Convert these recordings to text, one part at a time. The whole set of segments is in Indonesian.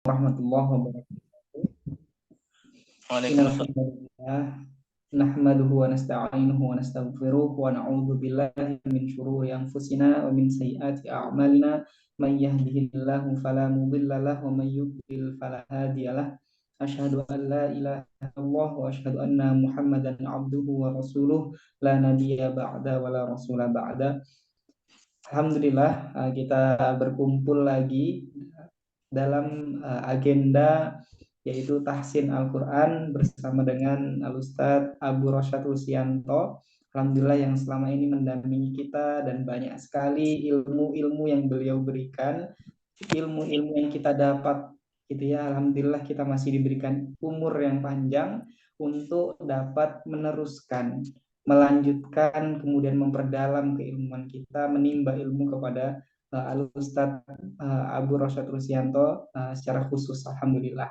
Warahmatullahi wabarakatuh. Innal Waalaikumsalam. hamdalillah nahmaduhu wa nasta'inuhu wa nastaghfiruh wa na'udzu billahi min shururi anfusina wa min sayyiati a'malina may yahdihillahu fala mudilla lahu wa may yudlil fala hadiyalah. Asyhadu an la ilaha illallah wa asyhadu anna Muhammadan abduhu wa rasuluh la nabiyya ba'da wa la rasula ba'da. Alhamdulillah, kita berkumpul lagi dalam agenda yaitu tahsin Al-Quran bersama dengan Al-Ustadz Abu Rosyad Rusianto. Alhamdulillah yang selama ini mendampingi kita dan banyak sekali ilmu-ilmu yang beliau berikan, ilmu-ilmu yang kita dapat gitu ya. Alhamdulillah kita masih diberikan umur yang panjang untuk dapat meneruskan, melanjutkan, kemudian memperdalam keilmuan kita, menimba ilmu kepada Al-Ustadz Abu Rosyad Rusianto secara khusus. Alhamdulillah.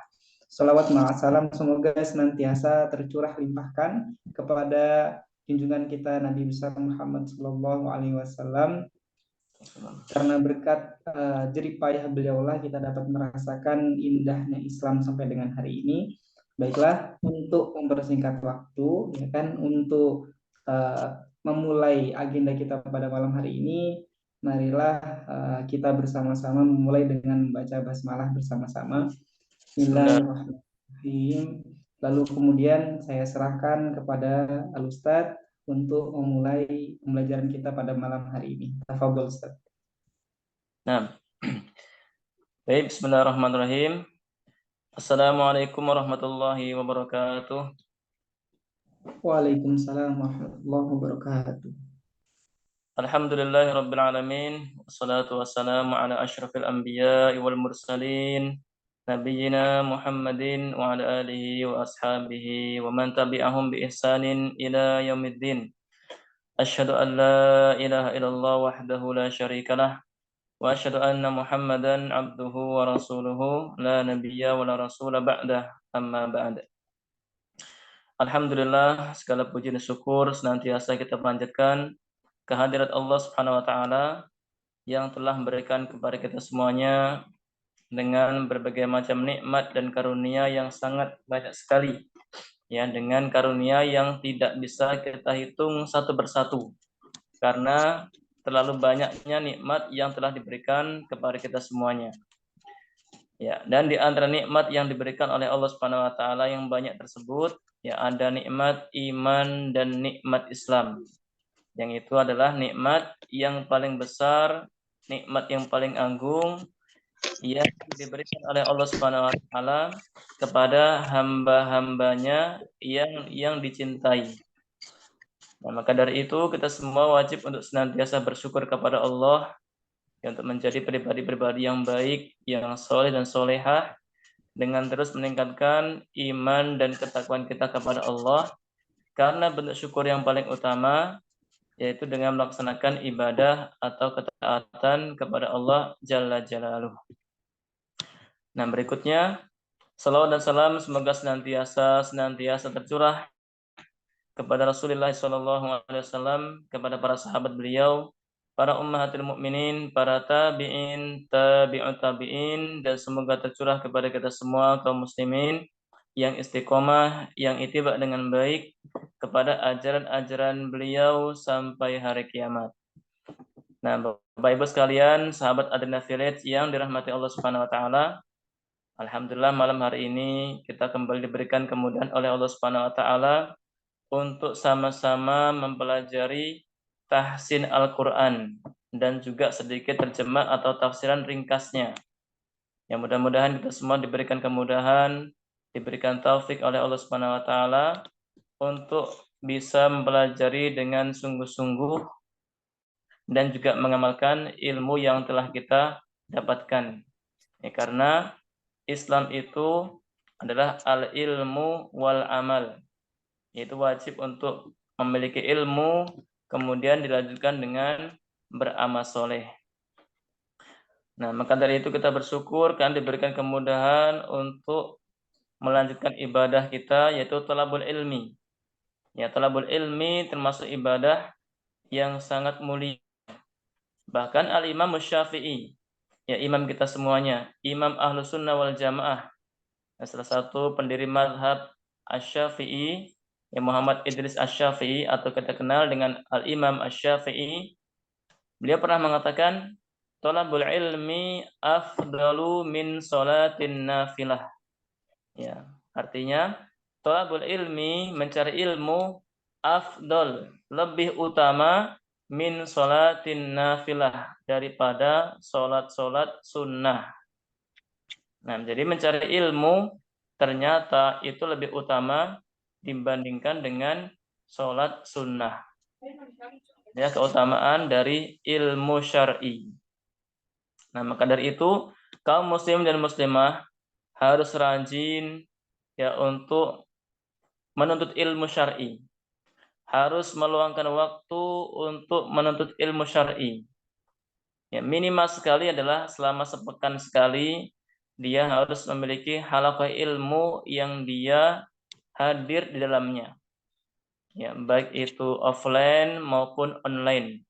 Salawat ma'asalam semoga senantiasa tercurah limpahkan kepada junjungan kita Nabi besar Muhammad Sallallahu Alaihi Wasallam, karena berkat jerih payah beliaulah kita dapat merasakan indahnya Islam sampai dengan hari ini. Baiklah, untuk mempersingkat waktu, ya kan, untuk memulai agenda kita pada malam hari ini, marilah kita bersama-sama memulai dengan membaca basmalah bersama-sama. Bismillah. Bismillahirrahmanirrahim. Lalu kemudian saya serahkan kepada Al-Ustadz untuk memulai pembelajaran kita pada malam hari ini. Tafadhol Ustadz. Nah, baik. Bismillahirrahmanirrahim. Assalamualaikum warahmatullahi wabarakatuh. Waalaikumsalam warahmatullahi wabarakatuh. Alhamdulillahi rabbil alamin. Wassalatu wassalamu ala asyrafil anbiya'i wal mursalin. Nabiyyina Muhammadin wa ala alihi wa ashabihi wa man tabi'ahum bi ihsanin ila yaumiddin. Asyhadu an la ilaha illallah wahdahu la syarikalah. Wa asyhadu anna Muhammadan abduhu wa rasuluhu la nabiyya wa la rasula ba'dah amma ba'd. Alhamdulillah, segala puji dan syukur senantiasa kita panjatkan kehadirat Allah Subhanahu wa taala yang telah memberikan kepada kita semuanya dengan berbagai macam nikmat dan karunia yang sangat banyak sekali. Ya, dengan karunia yang tidak bisa kita hitung satu persatu karena terlalu banyaknya nikmat yang telah diberikan kepada kita semuanya. Ya, dan di antara nikmat yang diberikan oleh Allah Subhanahu wa taala yang banyak tersebut, ya ada nikmat iman dan nikmat Islam. Yang itu adalah nikmat yang paling besar, nikmat yang paling agung yang diberikan oleh Allah Subhanahu wa taala kepada hamba-hambanya yang dicintai. Nah, maka dari itu kita semua wajib untuk senantiasa bersyukur kepada Allah untuk menjadi pribadi-pribadi yang baik, yang soleh dan solehah, dengan terus meningkatkan iman dan ketakwaan kita kepada Allah, karena bentuk syukur yang paling utama yaitu dengan melaksanakan ibadah atau ketaatan kepada Allah Jalla Jalaluh. Nah, berikutnya salawat dan salam semoga senantiasa tercurah kepada Rasulullah SAW, kepada para sahabat beliau, para ummahatul mukminin, para tabi'in, tabi'ut tabi'in, dan semoga tercurah kepada kita semua kaum muslimin yang istiqomah, yang ittiba dengan baik kepada ajaran-ajaran beliau sampai hari kiamat. Nah, Bapak Ibu sekalian, sahabat Adrena Village yang dirahmati Allah Subhanahu wa taala, alhamdulillah malam hari ini kita kembali diberikan kemudahan oleh Allah Subhanahu wa taala untuk sama-sama mempelajari tahsin Al-Quran dan juga sedikit terjemah atau tafsiran ringkasnya. Yang mudah-mudahan kita semua diberikan kemudahan, diberikan taufik oleh Allah Subhanahu wa taala untuk bisa mempelajari dengan sungguh-sungguh dan juga mengamalkan ilmu yang telah kita dapatkan. Ya, karena Islam itu adalah al-ilmu wal amal. Yaitu wajib untuk memiliki ilmu, kemudian dilanjutkan dengan beramal soleh. Nah, maka dari itu kita bersyukur kan diberikan kemudahan untuk melanjutkan ibadah kita, yaitu talabul ilmi. Ya, talabul ilmi termasuk ibadah yang sangat mulia. Bahkan Al-Imam Syafi'i, ya imam kita semuanya, Imam Ahlus Sunnah wal Jamaah, salah satu pendiri mazhab Asy-Syafi'i, ya Muhammad Idris Asy-Syafi'i atau kita kenal dengan Al-Imam Asy-Syafi'i. Beliau pernah mengatakan, thalabul ilmi afdalu min sholatin nafilah. Ya, artinya thalabul ilmi, mencari ilmu, afdal, lebih utama, min sholatin nafilah, daripada sholat-sholat sunnah. Nah, jadi mencari ilmu ternyata itu lebih utama dibandingkan dengan sholat sunnah. Ya, keutamaan dari ilmu syar'i. Nah, maka dari itu kaum muslim dan muslimah harus rajin ya untuk menuntut ilmu syar'i. Harus meluangkan waktu untuk menuntut ilmu syar'i. Ya, minimal sekali adalah selama sepekan sekali dia harus memiliki halaqah ilmu yang dia hadir di dalamnya. Ya, baik itu offline maupun online.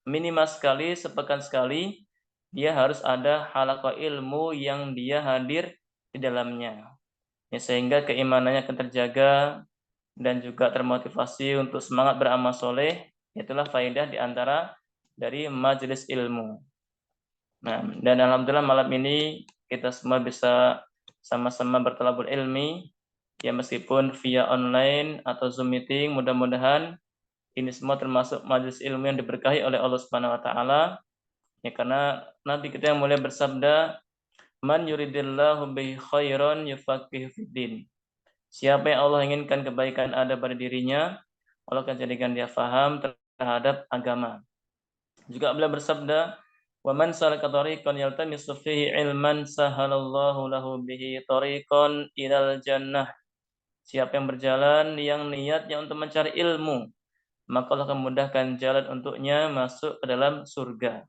Minimal sekali, sepekan sekali, dia harus ada halaqah ilmu yang dia hadir di dalamnya. Ya, sehingga keimanannya akan terjaga dan juga termotivasi untuk semangat beramal soleh. Itulah faedah di antara dari majelis ilmu. Nah, dan alhamdulillah malam ini kita semua bisa sama-sama bertolabul ilmi, ya meskipun via online atau Zoom meeting. Mudah-mudahan ini semua termasuk majelis ilmu yang diberkahi oleh Allah Subhanahu wa taala. Ya, karena Nabi kita yang mulia bersabda, "Man yuridillahu bihi khairan yufaqihu fiddin." Siapa yang Allah inginkan kebaikan ada pada dirinya, Allah akan jadikan dia faham terhadap agama. Juga beliau bersabda, "Wa man salaka tariqan yaltamisu fihi ilman sahalallahu lahu bihi tariqan ilal jannah." Siapa yang berjalan yang niatnya untuk mencari ilmu, maka Allah akan memudahkan jalan untuknya masuk ke dalam surga.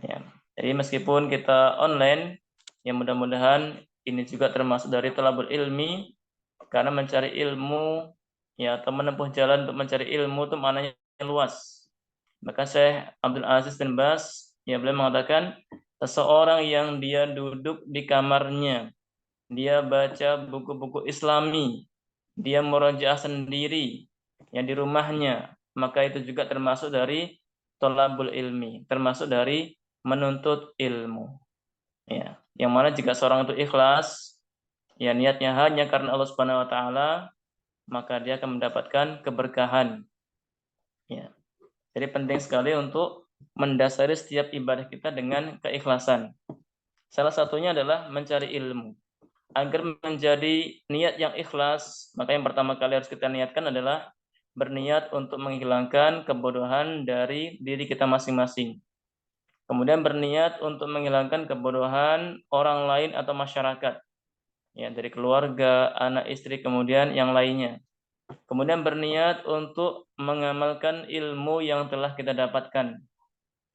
Ya. Jadi meskipun kita online, ya mudah-mudahan ini juga termasuk dari thalabul ilmi, karena mencari ilmu ya atau menempuh jalan untuk mencari ilmu itu maknanya luas. Maka Syekh Abdul Aziz bin Baz ya beliau mengatakan, seseorang yang dia duduk di kamarnya, dia baca buku-buku Islami, dia murojaah sendiri yang di rumahnya, maka itu juga termasuk dari thalabul ilmi, termasuk dari menuntut ilmu. Ya, yang mana jika seorang itu ikhlas, ya niatnya hanya karena Allah Subhanahu wa taala, maka dia akan mendapatkan keberkahan. Ya. Jadi penting sekali untuk mendasari setiap ibadah kita dengan keikhlasan. Salah satunya adalah mencari ilmu. Agar menjadi niat yang ikhlas, maka yang pertama kali harus kita niatkan adalah berniat untuk menghilangkan kebodohan dari diri kita masing-masing. Kemudian berniat untuk menghilangkan kebodohan orang lain atau masyarakat. Ya, dari keluarga, anak, istri, kemudian yang lainnya. Kemudian berniat untuk mengamalkan ilmu yang telah kita dapatkan.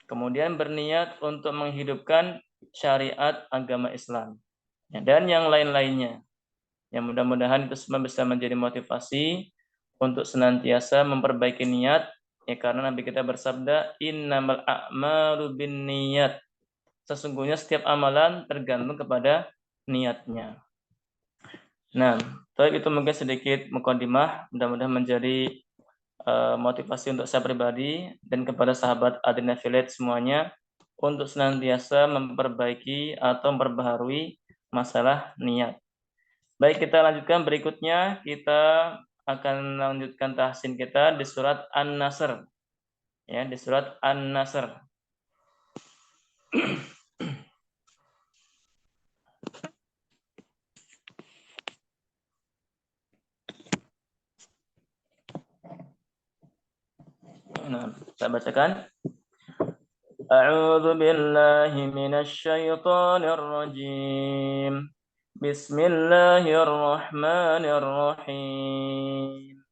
Kemudian berniat untuk menghidupkan syariat agama Islam. Ya, dan yang lain-lainnya. Yang mudah-mudahan itu semua bisa menjadi motivasi untuk senantiasa memperbaiki niat. Ya, karena Nabi kita bersabda, innamal a'malu binniyat. Sesungguhnya setiap amalan tergantung kepada niatnya. Nah, itu mungkin sedikit mukadimah, mudah-mudahan menjadi motivasi untuk saya pribadi dan kepada sahabat Adin Affiliate semuanya untuk senantiasa memperbaiki atau memperbaharui masalah niat. Baik, kita lanjutkan berikutnya. Kita akan lanjutkan tahsin kita di surat An-Nasr. Ya, di surat An-Nasr. Nah, saya bacakan. A'udzu billahi minasy syaithanir rajim. Bismillahirrahmanirrahim.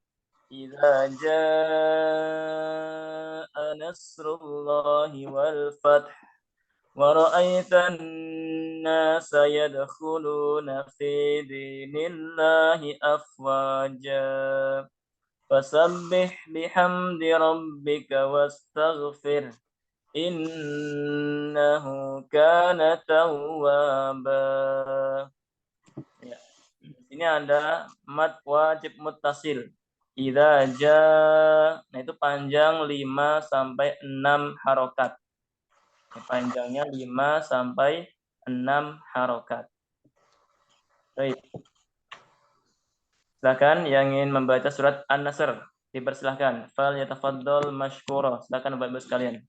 Idza jaa nasrullahi wal fath wa ra'aitan nasa yadkhuluna fi dinillahi afwaja. Fasabbih bihamdi rabbika wastaghfir Innahu kana tawwaba. Ya. Ini ada mad wajib muttasil. Idza ja. Nah, itu panjang 5 sampai 6 harokat. Panjangnya 5 sampai 6 harokat. Baik. Silakan yang ingin membaca surat An-Nasr, dipersilahkan. Fal yatafaddal mashkura. Silakan Bapak Ibu sekalian.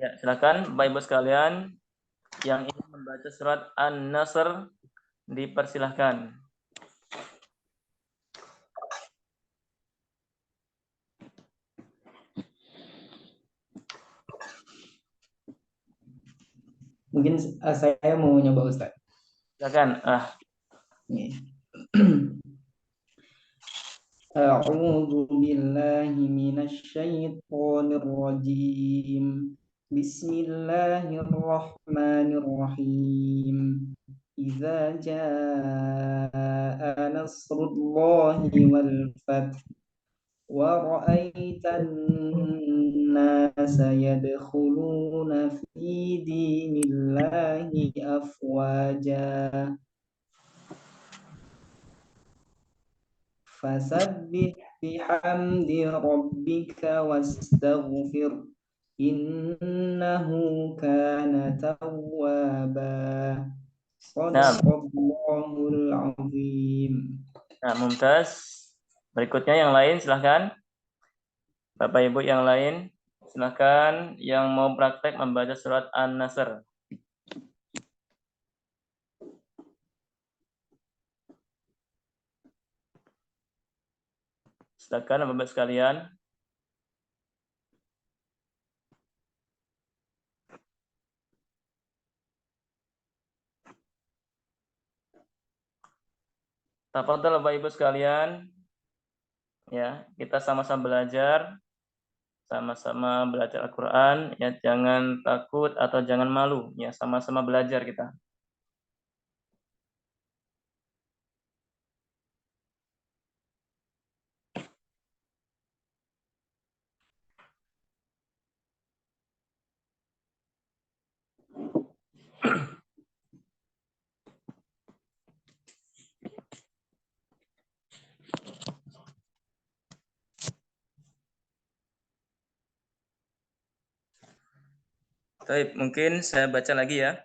Ya, silakan Bapak Ibu sekalian yang ingin membaca surat An-Nasr, dipersilahkan. Mungkin saya mau nyoba Ustaz. Silakan. أعوذ بالله من الشيطان الرجيم بسم الله الرحمن الرحيم إذا جاء نصر الله والفتح ورأيت الناس يدخلون في دين الله أفواجا فسبح بحمد ربك واستغفر إنه كان توابا صدق الله العظيم. Nah, mumtaz. Berikutnya yang lain silahkan. Bapak Ibu yang lain silahkan yang mau praktek membaca surat An-Nasr. Silakan Bapak sekalian. Tafadhol Bapak Ibu sekalian. Ya, kita sama-sama belajar. Sama-sama belajar Al-Qur'an, ya, jangan takut atau jangan malu, ya, sama-sama belajar kita. Baik, mungkin saya baca lagi ya.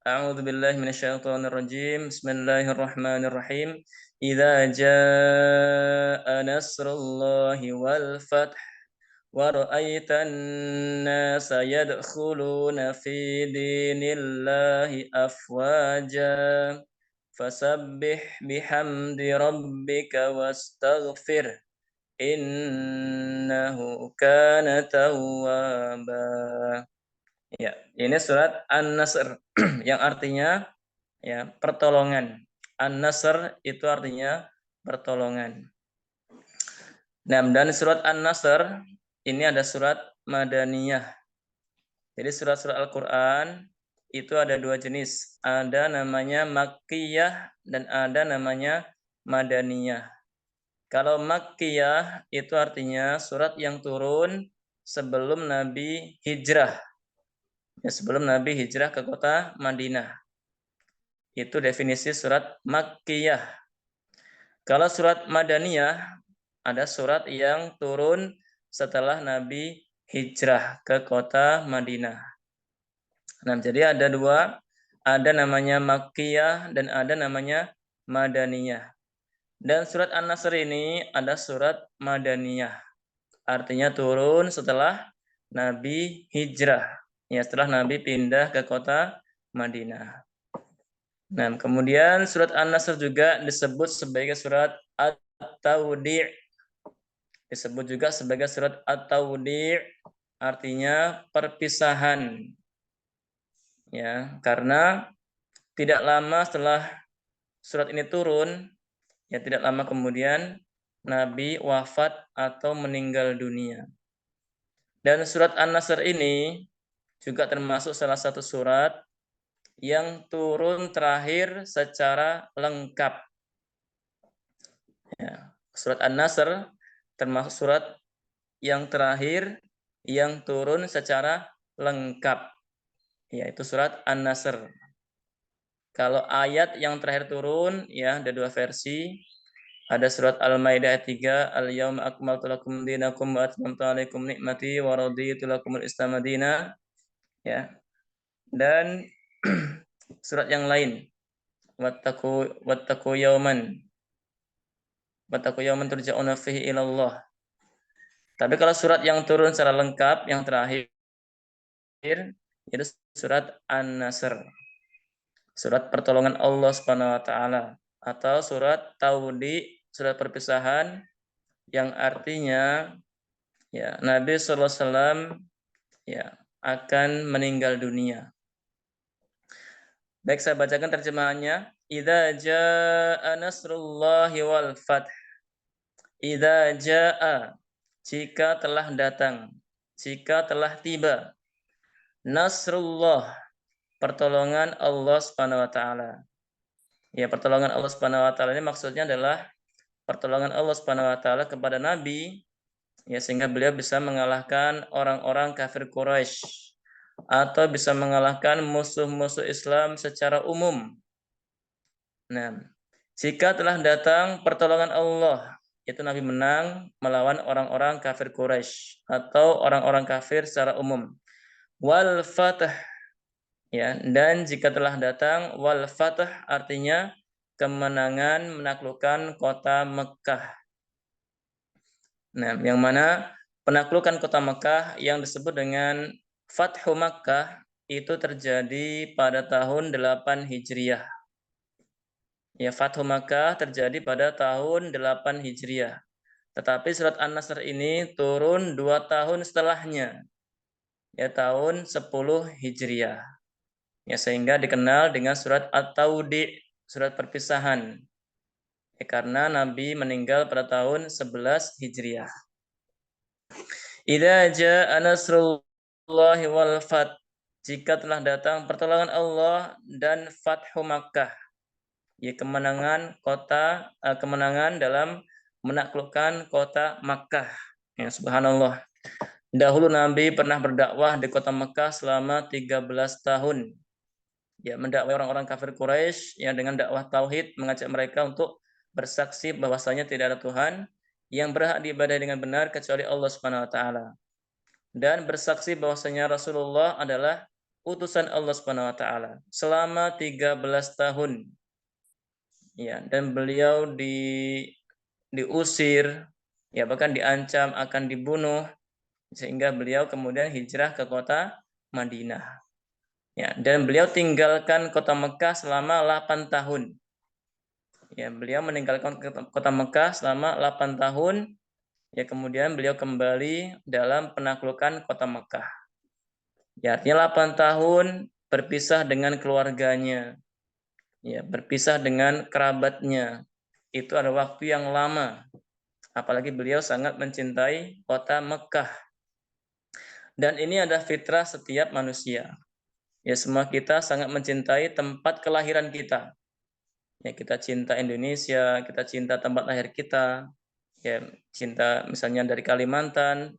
A'udzu billahi minasyaitonir rajim. Bismillahirrahmanirrahim. Idza jaa nasrullahi wal fath wa ra'aitan nasa yadkhuluna fi dinillahi afwaja fasabbih bihamdi rabbika wastaghfir innahu kana tawwaba. Ya, ini surat An-Nasr yang artinya ya pertolongan. An-Nasr itu artinya pertolongan. Nah, dan surat An-Nasr ini ada surat Madaniyah. Jadi surat-surat Al-Qur'an itu ada dua jenis. Ada namanya Makkiyah dan ada namanya Madaniyah. Kalau Makkiyah itu artinya surat yang turun sebelum Nabi hijrah. Ya, sebelum Nabi hijrah ke kota Madinah. Itu definisi surat Makkiyah. Kalau surat Madaniyah, ada surat yang turun setelah Nabi hijrah ke kota Madinah. Nah, jadi ada dua, ada namanya Makkiyah dan ada namanya Madaniyah. Dan surat An-Nasr ini ada surat Madaniyah. Artinya turun setelah Nabi hijrah. Ya, setelah Nabi pindah ke kota Madinah. Nah, kemudian surat An-Nasr juga disebut sebagai surat At-Tawdi'. Disebut juga sebagai surat At-Tawdi', artinya perpisahan. Ya, karena tidak lama setelah surat ini turun, ya tidak lama kemudian Nabi wafat atau meninggal dunia. Dan surat An-Nasr ini juga termasuk salah satu surat yang turun terakhir secara lengkap. Ya. Surat An-Nasr termasuk surat yang terakhir yang turun secara lengkap, yaitu surat An-Nasr. Kalau ayat yang terakhir turun, ya ada dua versi. Ada surat Al-Maidah ayat 3, Al-Yauma akmaltu lakum dinakum wa atmamtu alaikum nikmati wa raditu lakumul Islam madina. Ya. Dan surat yang lain, wattaqu yauman turja'una fihi ila Allah. Tapi kalau surat yang turun secara lengkap yang terakhir itu surat An-Nasr. Surat pertolongan Allah Subhanahu wa taala atau surat Taudi, surat perpisahan yang artinya ya Nabi sallallahu alaihi wasallam ya akan meninggal dunia. Baik, saya bacakan terjemahannya. Idza jaa nasrullahi wal fath. Idza jaa, jika telah datang, jika telah tiba. Nasrullah, pertolongan Allah Subhanahu wa taala. Ya, pertolongan Allah Subhanahu wa taala ini maksudnya adalah pertolongan Allah Subhanahu wa taala kepada Nabi, ya sehingga beliau bisa mengalahkan orang-orang kafir Quraisy atau bisa mengalahkan musuh-musuh Islam secara umum. Nah, jika telah datang pertolongan Allah, itu Nabi menang melawan orang-orang kafir Quraisy atau orang-orang kafir secara umum. Wal fath, ya, dan jika telah datang wal fath artinya kemenangan menaklukkan kota Mekah. Nah, yang mana penaklukan kota Mekah yang disebut dengan Fathu Makkah itu terjadi pada tahun 8 Hijriah. Ya, Fathu Makkah terjadi pada tahun 8 Hijriah. Tetapi surat An-Nasr ini turun 2 tahun setelahnya. Ya, tahun 10 Hijriah. Ya, sehingga dikenal dengan surat At-Taudi, surat perpisahan. Ya, karena Nabi meninggal pada tahun 11 Hijriah. Idza jaa nasrullahi wal fath, jika telah datang pertolongan Allah dan Fathu Makkah, ya kemenangan kemenangan dalam menaklukkan kota Makkah. Ya, subhanallah. Dahulu Nabi pernah berdakwah di kota Makkah selama 13 tahun. Ya, mendakwai orang-orang kafir Quraisy yang dengan dakwah tauhid mengajak mereka untuk bersaksi bahwasanya tidak ada Tuhan yang berhak diibadahi dengan benar kecuali Allah Subhanahu wa taala. Dan bersaksi bahwasanya Rasulullah adalah utusan Allah Subhanahu wa taala selama 13 tahun. Ya, dan beliau diusir, ya bahkan diancam akan dibunuh sehingga beliau kemudian hijrah ke kota Madinah. Ya, dan beliau tinggalkan kota Mekah selama 8 tahun. Ya, beliau meninggalkan kota Mekah selama 8 tahun. Ya, kemudian beliau kembali dalam penaklukan kota Mekah. Ya, artinya 8 tahun berpisah dengan keluarganya. Ya, berpisah dengan kerabatnya. Itu ada waktu yang lama. Apalagi beliau sangat mencintai kota Mekah. Dan ini ada fitrah setiap manusia. Ya, semua kita sangat mencintai tempat kelahiran kita. Ya, kita cinta Indonesia, kita cinta tempat lahir kita. Ya, cinta misalnya dari Kalimantan,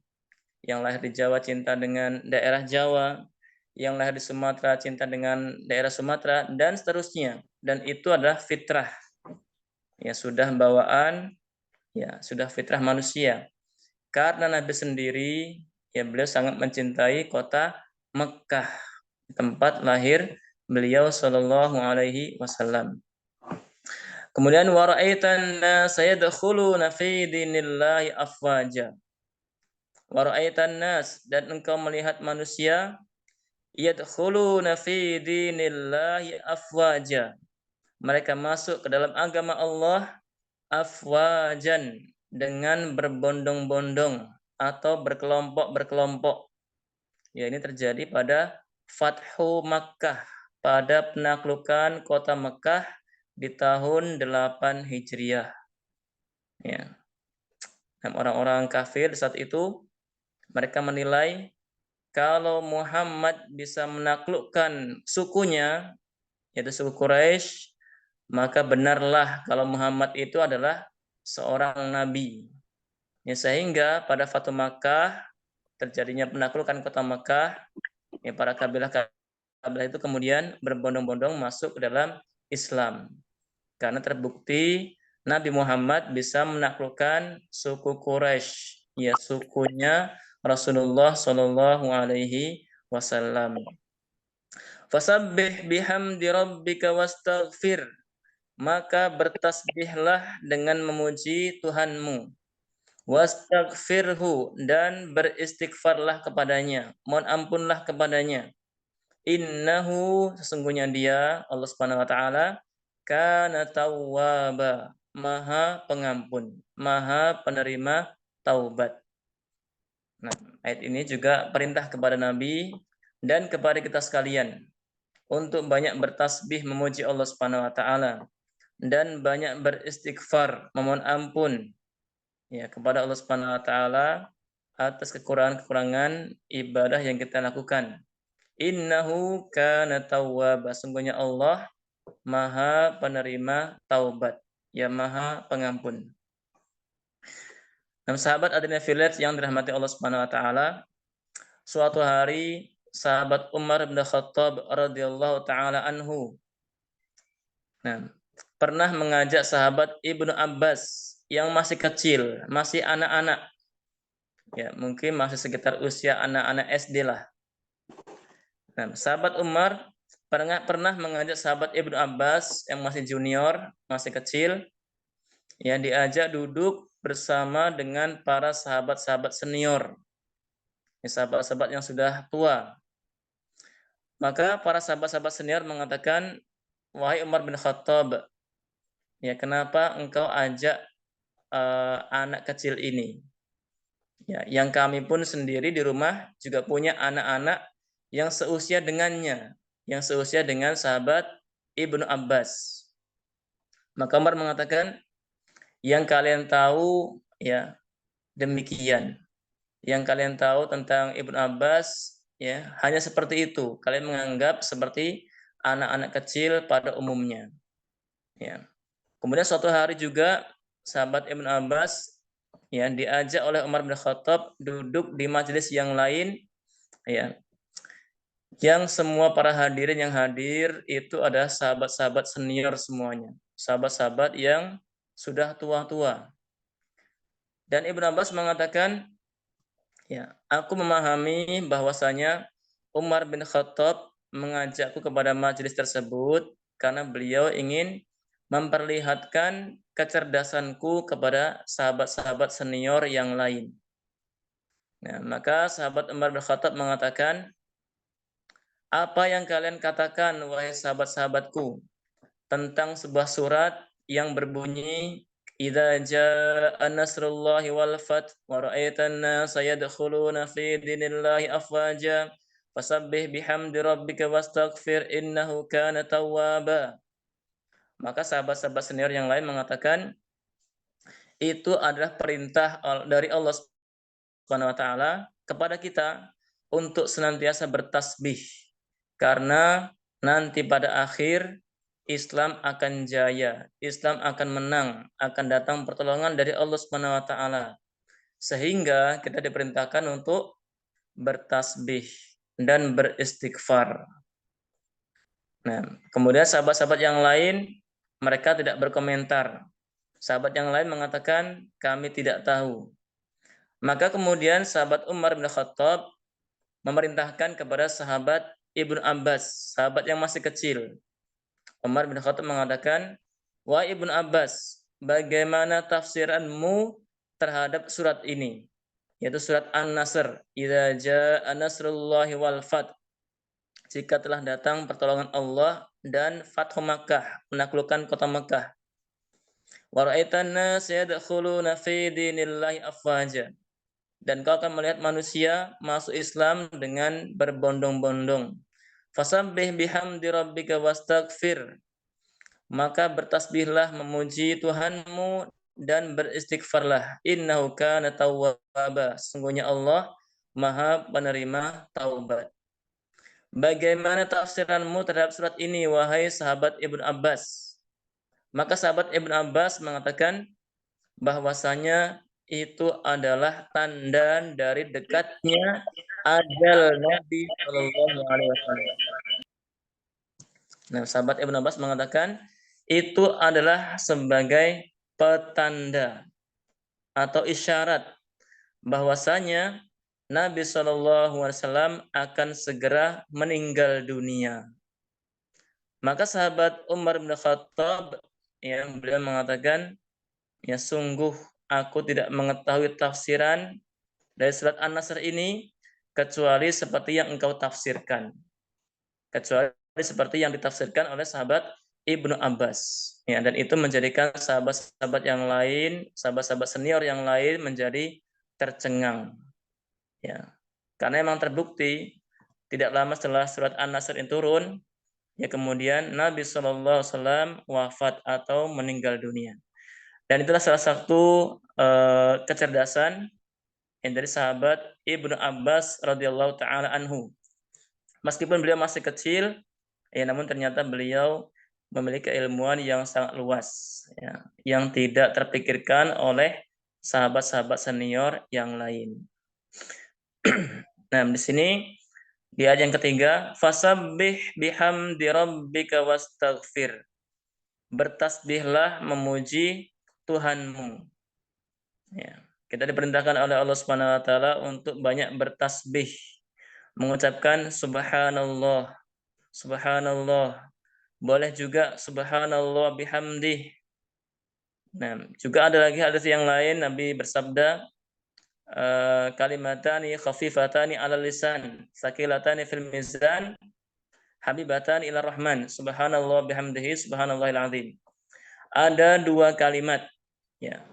yang lahir di Jawa cinta dengan daerah Jawa, yang lahir di Sumatera cinta dengan daerah Sumatera, dan seterusnya. Dan itu adalah fitrah. Ya, sudah bawaan, ya, sudah fitrah manusia. Karena Nabi sendiri, ya beliau sangat mencintai kota Mekah, tempat lahir beliau Shallallahu Alaihi Wasallam. Kemudian waraitan nas yadkhuluna fi dinillahi afwaja. Waraitan nas, dan engkau melihat manusia yadkhuluna fi dinillahi afwaja. Mereka masuk ke dalam agama Allah afwajan, dengan berbondong-bondong atau berkelompok-berkelompok. Ya, ini terjadi pada Fathu Makkah, pada penaklukan kota Mekah di tahun 8 Hijriah. Ya. Dan orang-orang kafir saat itu mereka menilai kalau Muhammad bisa menaklukkan sukunya, yaitu suku Quraisy, maka benarlah kalau Muhammad itu adalah seorang nabi. Ya, sehingga pada Fatu Makkah terjadinya penaklukan kota Makkah, ya, para kabilah itu kemudian berbondong-bondong masuk ke dalam Islam. Karena terbukti Nabi Muhammad bisa menaklukkan suku Quraisy, ya sukunya Rasulullah Shallallahu Alaihi Wasallam. Fasabbih bihamdi rabbika wastaghfir, maka bertasbihlah dengan memuji Tuhanmu. Wastaghfirhu, dan beristighfarlah kepadanya, mohon ampunlah kepadanya. Innahu, sesungguhnya dia Allah Subhanahu wa taala kana tawwaba, maha pengampun, maha penerima taubat. Nah, ayat ini juga perintah kepada Nabi dan kepada kita sekalian untuk banyak bertasbih memuji Allah Subhanahu wa taala dan banyak beristighfar, memohon ampun, ya, kepada Allah Subhanahu wa taala atas kekurangan-kekurangan ibadah yang kita lakukan. Innahu kana tawwaba, sungguhnya Allah maha penerima taubat, ya maha pengampun. Nah, sahabat adina village yang dirahmati Allah Subhanahu wa taala, suatu hari sahabat Umar bin Khattab radhiyallahu taala anhu, nah, pernah mengajak sahabat Ibnu Abbas yang masih kecil, masih anak-anak, ya mungkin masih sekitar usia anak-anak SD lah. Nah, sahabat Umar pernah mengajak sahabat Ibnu Abbas yang masih junior, masih kecil, yang diajak duduk bersama dengan para sahabat-sahabat senior, sahabat-sahabat yang sudah tua. Maka para sahabat-sahabat senior mengatakan, wahai Umar bin Khattab, ya kenapa engkau ajak anak kecil ini? Ya, yang kami pun sendiri di rumah juga punya anak-anak yang seusia dengannya, yang seusia dengan sahabat Ibnu Abbas. Maka Umar mengatakan, yang kalian tahu ya demikian. Yang kalian tahu tentang Ibnu Abbas ya hanya seperti itu. Kalian menganggap seperti anak-anak kecil pada umumnya. Ya. Kemudian suatu hari juga sahabat Ibnu Abbas ya diajak oleh Umar bin Khattab duduk di majelis yang lain, ya, yang semua para hadirin yang hadir itu ada sahabat-sahabat senior semuanya, sahabat-sahabat yang sudah tua-tua. Dan Ibnu Abbas mengatakan, ya, aku memahami bahwasanya Umar bin Khattab mengajakku kepada majelis tersebut karena beliau ingin memperlihatkan kecerdasanku kepada sahabat-sahabat senior yang lain. Nah, maka sahabat Umar bin Khattab mengatakan, apa yang kalian katakan wahai sahabat-sahabatku tentang sebuah surat yang berbunyi idza jaa nasrullahi wal fath wa ra'aitan nasa yadkhuluna fi dinillahi afwaja fasabbih bihamdi rabbika wastaghfir innahu kana tawwaba. Maka sahabat-sahabat senior yang lain mengatakan itu adalah perintah dari Allah Subhanahu wa taala kepada kita untuk senantiasa bertasbih karena nanti pada akhir Islam akan jaya, Islam akan menang, akan datang pertolongan dari Allah Subhanahu wa taala. Sehingga kita diperintahkan untuk bertasbih dan beristighfar. Nah, kemudian sahabat-sahabat yang lain mereka tidak berkomentar. Sahabat yang lain mengatakan kami tidak tahu. Maka kemudian sahabat Umar bin Khattab memerintahkan kepada sahabat Ibnu Abbas, sahabat yang masih kecil. Umar bin Khattab mengatakan, wahai Ibnu Abbas, bagaimana tafsiranmu terhadap surat ini? Yaitu surat An-Nasr. Idza jaa nasrullahi wal fath. Jika telah datang pertolongan Allah dan Fathu Makkah, menaklukkan kota Makkah. Wa ra'aitan nas yadkhuluna fi dinillahi afwaja. Dan kau akan melihat manusia masuk Islam dengan berbondong-bondong. Fasabbih bihamdi rabbika wastaghfir. Maka bertasbihlah memuji Tuhanmu dan beristighfarlah. Innahu kana tawwaba. Sungguhnya Allah Maha penerima taubat. bagaimana tafsiranmu terhadap surat ini, wahai sahabat Ibnu Abbas? Maka sahabat Ibnu Abbas mengatakan bahwasanya itu adalah tanda dari dekatnya ajal Nabi Shallallahu Alaihi Wasallam. Nah, sahabat Ibnu Abbas mengatakan itu adalah sebagai petanda atau isyarat bahwasanya Nabi Shallallahu Alaihi Wasallam akan segera meninggal dunia. Maka sahabat Umar bin Khattab yang beliau mengatakan, ya sungguh aku tidak mengetahui tafsiran dari surat An-Nasr ini kecuali seperti yang engkau tafsirkan. Kecuali seperti yang ditafsirkan oleh sahabat Ibnu Abbas. Ya, dan itu menjadikan sahabat-sahabat yang lain, sahabat-sahabat senior yang lain menjadi tercengang. Ya. Karena memang terbukti tidak lama setelah surat An-Nasr ini turun, ya kemudian Nabi SAW wafat atau meninggal dunia. Dan itulah salah satu kecerdasan yang dari sahabat Ibnu Abbas radhiyallahu taala anhu. Meskipun beliau masih kecil, ya namun ternyata beliau memiliki ilmuwan yang sangat luas, ya, yang tidak terpikirkan oleh sahabat-sahabat senior yang lain. Nah, di sini di ayat yang ketiga, fasabbih bihamdi rabbika wastaghfir. Bertasbihlah memuji Tuhanmu. Ya. Kita diperintahkan oleh Allah Subhanahu wa taala untuk banyak bertasbih, mengucapkan subhanallah, subhanallah. Boleh juga subhanallah bihamdih. Nah, juga ada lagi hadis yang lain Nabi bersabda, kalimatani khafifatani 'alal lisan, sakilatani fil mizan, habibatan ila rahman, subhanallah bihamdihi, subhanallahil azim. Ada dua kalimat ya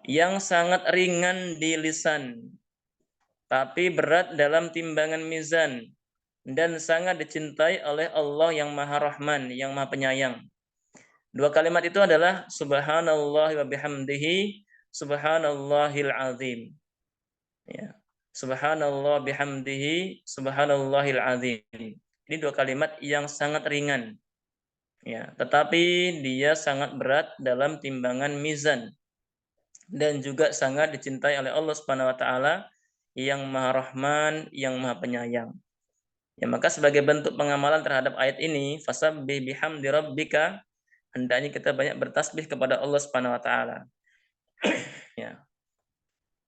yang sangat ringan di lisan tapi berat dalam timbangan mizan dan sangat dicintai oleh Allah yang Maha Rahman, yang Maha Penyayang. Dua kalimat itu adalah subhanallah wa bihamdihi, subhanallahil azim. Ya. Subhanallah bihamdihi, subhanallahil azim. Ini dua kalimat yang sangat ringan. Ya, tetapi dia sangat berat dalam timbangan mizan dan juga sangat dicintai oleh Allah Subhanahu wa taala yang Maha Rahman, yang Maha Penyayang. Ya, maka sebagai bentuk pengamalan terhadap ayat ini, fasabbih bihamdi rabbika, hendaknya kita banyak bertasbih kepada Allah Subhanahu wa taala. Ya.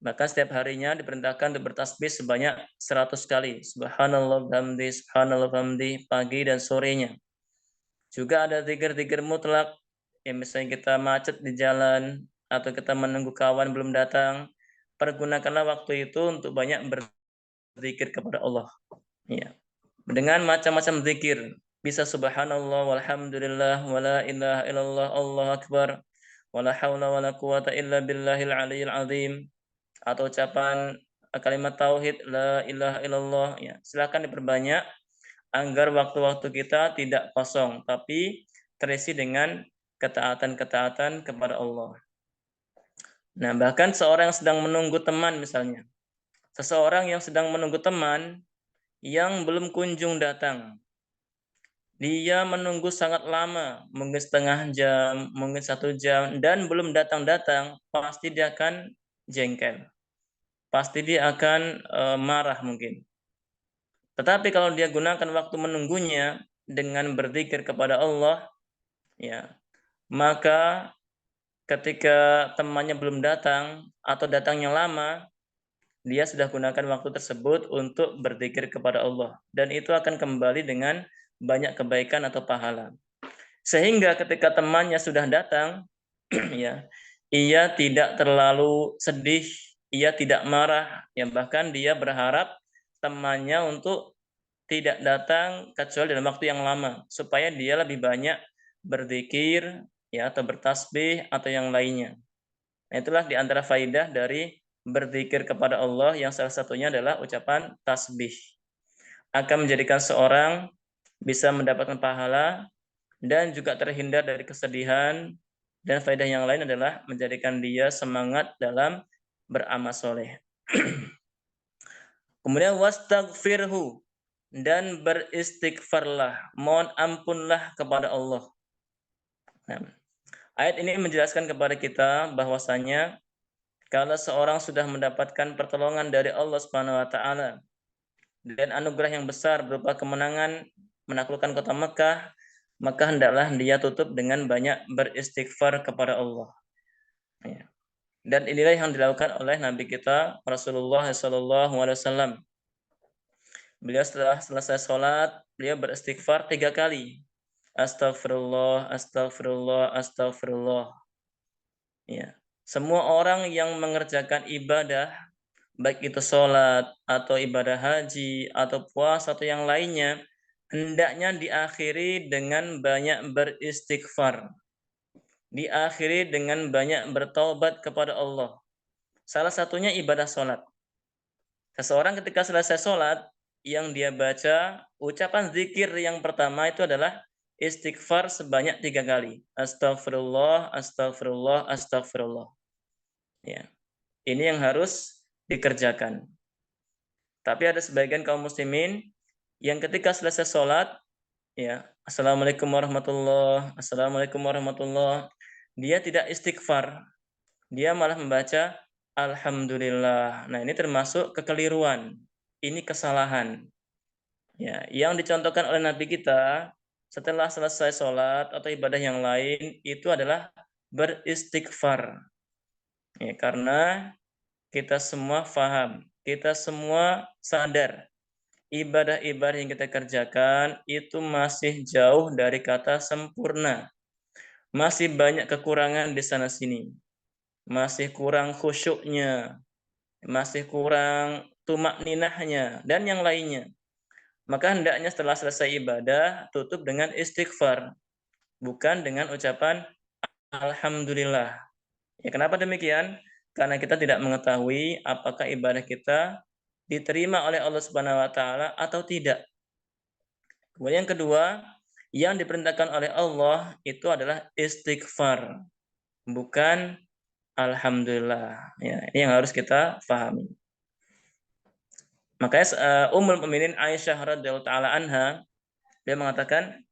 Maka setiap harinya diperintahkan untuk bertasbih sebanyak 100 kali. Subhanallah bihamdi, subhanallah bihamdi, pagi dan sorenya. Juga ada zikir-zikir mutlak, yang misalnya kita macet di jalan atau kita menunggu kawan belum datang, pergunakanlah waktu itu untuk banyak berzikir kepada Allah. Ya. Dengan macam-macam zikir, bisa subhanallah walhamdulillah wala ilaha illallah Allahu akbar wala haula wala quwata illa billahil aliyil azim, atau ucapan kalimat tauhid la ilaha illallah, ya silakan diperbanyak agar waktu-waktu kita tidak kosong tapi terisi dengan ketaatan-ketaatan kepada Allah. Nah, bahkan seorang yang sedang menunggu teman misalnya. Seseorang yang sedang menunggu teman yang belum kunjung datang. Dia menunggu sangat lama, mungkin setengah jam, mungkin 1 jam, dan belum datang-datang, pasti dia akan jengkel. Pasti dia akan marah mungkin. Tetapi kalau dia gunakan waktu menunggunya dengan berzikir kepada Allah, ya, maka ketika temannya belum datang atau datangnya lama, dia sudah gunakan waktu tersebut untuk berzikir kepada Allah, dan itu akan kembali dengan banyak kebaikan atau pahala. Sehingga ketika temannya sudah datang, ya, ia tidak terlalu sedih, ia tidak marah, ya bahkan dia berharap temannya untuk tidak datang kecuali dalam waktu yang lama supaya dia lebih banyak berzikir, ya, atau bertasbih atau yang lainnya. Nah, itulah di antara faidah dari berzikir kepada Allah yang salah satunya adalah ucapan tasbih. Akan menjadikan seorang bisa mendapatkan pahala dan juga terhindar dari kesedihan, dan faedah yang lain adalah menjadikan dia semangat dalam beramal soleh. Kemudian wastaghfirhu, dan beristighfarlah, mohon ampunlah kepada Allah. Nah, ayat ini menjelaskan kepada kita bahwasanya kalau seorang sudah mendapatkan pertolongan dari Allah Subhanahu wa taala dan anugerah yang besar berupa kemenangan menaklukkan kota Mekah, maka hendaklah dia tutup dengan banyak beristighfar kepada Allah. Ya. Dan inilah yang dilakukan oleh Nabi kita Rasulullah SAW. Beliau setelah selesai sholat, beliau beristighfar 3 kali. Astagfirullah, astagfirullah, astagfirullah. Ya. Semua orang yang mengerjakan ibadah, baik itu sholat, atau ibadah haji, atau puasa, atau yang lainnya, hendaknya diakhiri dengan banyak beristighfar. Diakhiri dengan banyak bertaubat kepada Allah. Salah satunya ibadah sholat. Seseorang ketika selesai sholat, yang dia baca, ucapan zikir yang pertama itu adalah istighfar sebanyak 3 kali. Astagfirullah, astagfirullah, astagfirullah. Ya. Ini yang harus dikerjakan. Tapi ada sebagian kaum muslimin yang ketika selesai sholat, ya, Assalamualaikum warahmatullah, Assalamualaikum warahmatullah, dia tidak istighfar. Dia malah membaca Alhamdulillah. Nah, ini termasuk kekeliruan. Ini kesalahan. Ya, yang dicontohkan oleh Nabi kita setelah selesai sholat atau ibadah yang lain itu adalah beristighfar. Ya, karena kita semua faham, kita semua sadar ibadah-ibadah yang kita kerjakan itu masih jauh dari kata sempurna. Masih banyak kekurangan di sana sini. Masih kurang khusyuknya, masih kurang tumak ninahnya, dan yang lainnya. Maka hendaknya setelah selesai ibadah, tutup dengan istighfar. Bukan dengan ucapan Alhamdulillah. Ya, kenapa demikian? Karena kita tidak mengetahui apakah ibadah kita diterima oleh Allah Subhanahu wa taala atau tidak. Kemudian yang kedua, yang diperintahkan oleh Allah itu adalah istighfar, bukan Alhamdulillah. Ya, ini yang harus kita pahami. Makanya Ummul Mukminin Aisyah radhiyallahu taala anha dia mengatakan,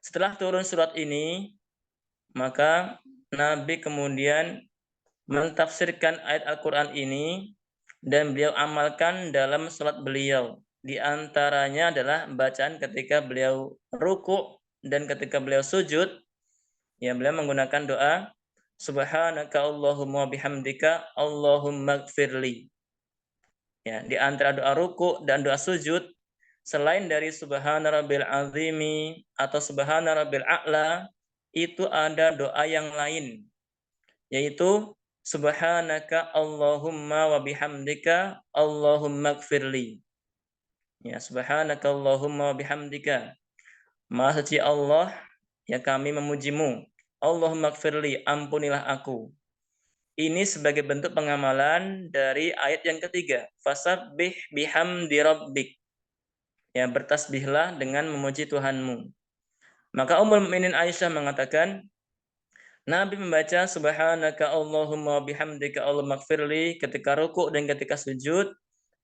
setelah turun surat ini, maka Nabi kemudian mentafsirkan ayat Al-Qur'an ini dan beliau amalkan dalam salat beliau. Di antaranya adalah bacaan ketika beliau ruku dan ketika beliau sujud, ya beliau menggunakan doa Subhanaka Allahumma bihamdika Allahumma gfirli. Ya, di antara doa ruku dan doa sujud, selain dari Subhana Rabbil Azimi atau Subhana Rabbil A'la, itu ada doa yang lain, yaitu Subhanaka Allahumma wa bihamdika Allahumma gfirli. Ya, Subhanaka Allahumma wa bihamdika. Maha suci Allah, ya kami memujimu. Allahumma gfirli, ampunilah aku. Ini sebagai bentuk pengamalan dari ayat yang ketiga. Fasabbih bihamdi rabbik. Ya, bertasbihlah dengan memuji Tuhanmu. Maka Ummul Mukminin Aisyah mengatakan, Nabi membaca Subhanaka Allahumma bihamdika Allahumma gfirli ketika rukuk dan ketika sujud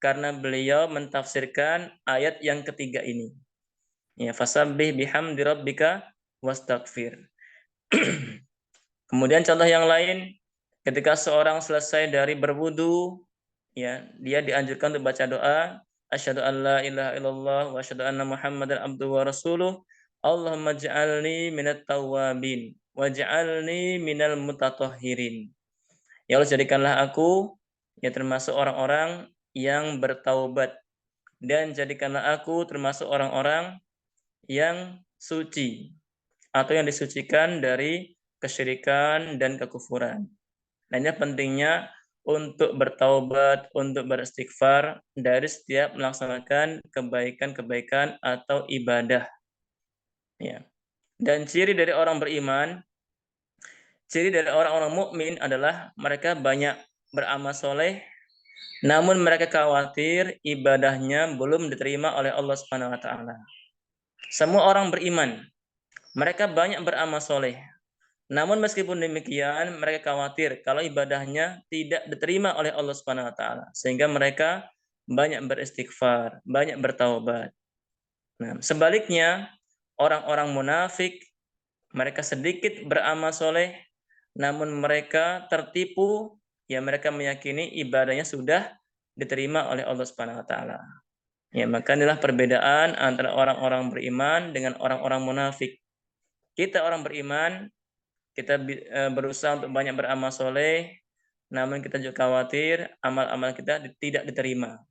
karena beliau mentafsirkan ayat yang ketiga ini. Ya, fasabbih bihamdi rabbika wastaghfir. Kemudian contoh yang lain, ketika seorang selesai dari berwudu, ya, dia dianjurkan untuk baca doa asyhadu an la ilaha illallah wa asyhadu anna muhammadan abduhu wa rasuluh. Allahumma ja'alni minat tawwabin waj'alni minal mutatahhirin. Ya Allah, jadikanlah aku ya termasuk orang-orang yang bertaubat dan jadikanlah aku termasuk orang-orang yang suci atau yang disucikan dari kesyirikan dan kekufuran. Nah, ini pentingnya untuk bertaubat, untuk beristighfar dari setiap melaksanakan kebaikan-kebaikan atau ibadah. Ya. Dan ciri dari orang beriman, ciri dari orang-orang mukmin adalah mereka banyak beramal soleh, namun mereka khawatir ibadahnya belum diterima oleh Allah Subhanahu wa taala. Semua orang beriman, mereka banyak beramal soleh. Namun meskipun demikian, mereka khawatir kalau ibadahnya tidak diterima oleh Allah Subhanahu wa taala, sehingga mereka banyak beristighfar, banyak bertaubat. Nah, sebaliknya orang-orang munafik, mereka sedikit beramal soleh, namun mereka tertipu, ya mereka meyakini ibadahnya sudah diterima oleh Allah Subhanahu wa taala. Ya, maka inilah perbedaan antara orang-orang beriman dengan orang-orang munafik. Kita orang beriman, kita berusaha untuk banyak beramal soleh, namun kita juga khawatir amal-amal kita tidak diterima.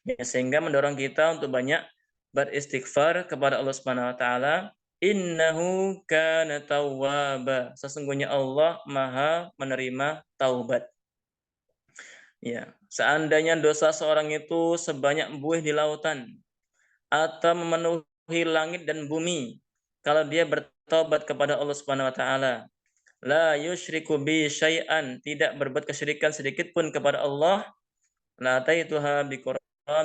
Ya, sehingga mendorong kita untuk banyak beristighfar kepada Allah Subhanahu wa taala. Innahu kana tawwaba. Sesungguhnya Allah Maha menerima taubat. Ya, seandainya dosa seorang itu sebanyak buih di lautan atau memenuhi langit dan bumi, kalau dia bertobat kepada Allah Subhanahu wa taala, la yusyriku bi syai'an, tidak berbuat kesyirikan sedikit pun kepada Allah, la taituha bi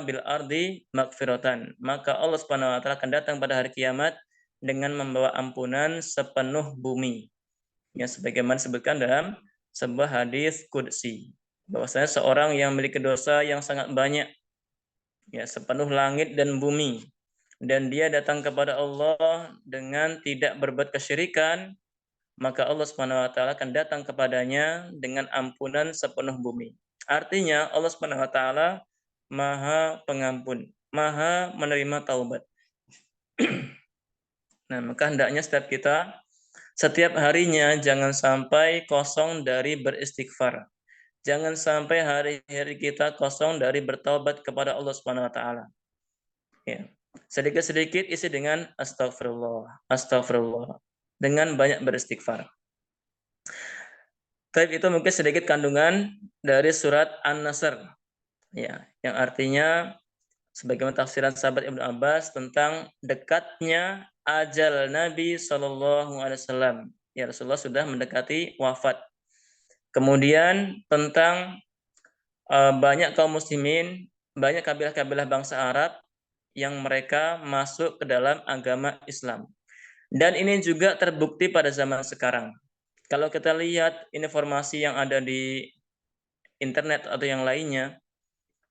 bil ardi magfiratan, maka Allah Subhanahu wa taala akan datang pada hari kiamat dengan membawa ampunan sepenuh bumi. Ya, sebagaimana disebutkan dalam sebuah hadis qudsi, bahwasanya seorang yang memiliki dosa yang sangat banyak, ya sepenuh langit dan bumi, dan dia datang kepada Allah dengan tidak berbuat kesyirikan, maka Allah Subhanahu wa taala akan datang kepadanya dengan ampunan sepenuh bumi. Artinya Allah Subhanahu wa taala Maha Pengampun, Maha menerima taubat. Nah, maka hendaknya setiap harinya jangan sampai kosong dari beristighfar. Jangan sampai hari-hari kita kosong dari bertaubat kepada Allah Subhanahu wa taala. Ya. Sedikit-sedikit isi dengan astagfirullah, astagfirullah, dengan banyak beristighfar. Tapi itu mungkin sedikit kandungan dari surat An-Nasr, ya, yang artinya sebagaimana tafsiran sahabat Ibnu Abbas tentang dekatnya ajal Nabi Shallallahu Alaihi Wasallam. Ya, Rasulullah sudah mendekati wafat. Kemudian tentang banyak kaum muslimin, banyak kabilah-kabilah bangsa Arab yang mereka masuk ke dalam agama Islam. Dan ini juga terbukti pada zaman sekarang. Kalau kita lihat informasi yang ada di internet atau yang lainnya,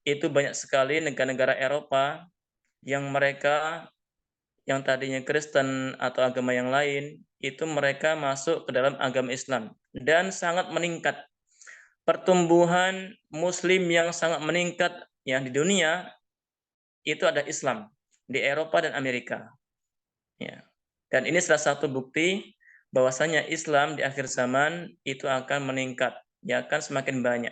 itu banyak sekali negara-negara Eropa yang mereka yang tadinya Kristen atau agama yang lain, itu mereka masuk ke dalam agama Islam dan sangat meningkat. Pertumbuhan muslim yang sangat meningkat yang di dunia itu ada Islam di Eropa dan Amerika. Ya. Dan ini salah satu bukti bahwasanya Islam di akhir zaman itu akan meningkat, ya akan semakin banyak.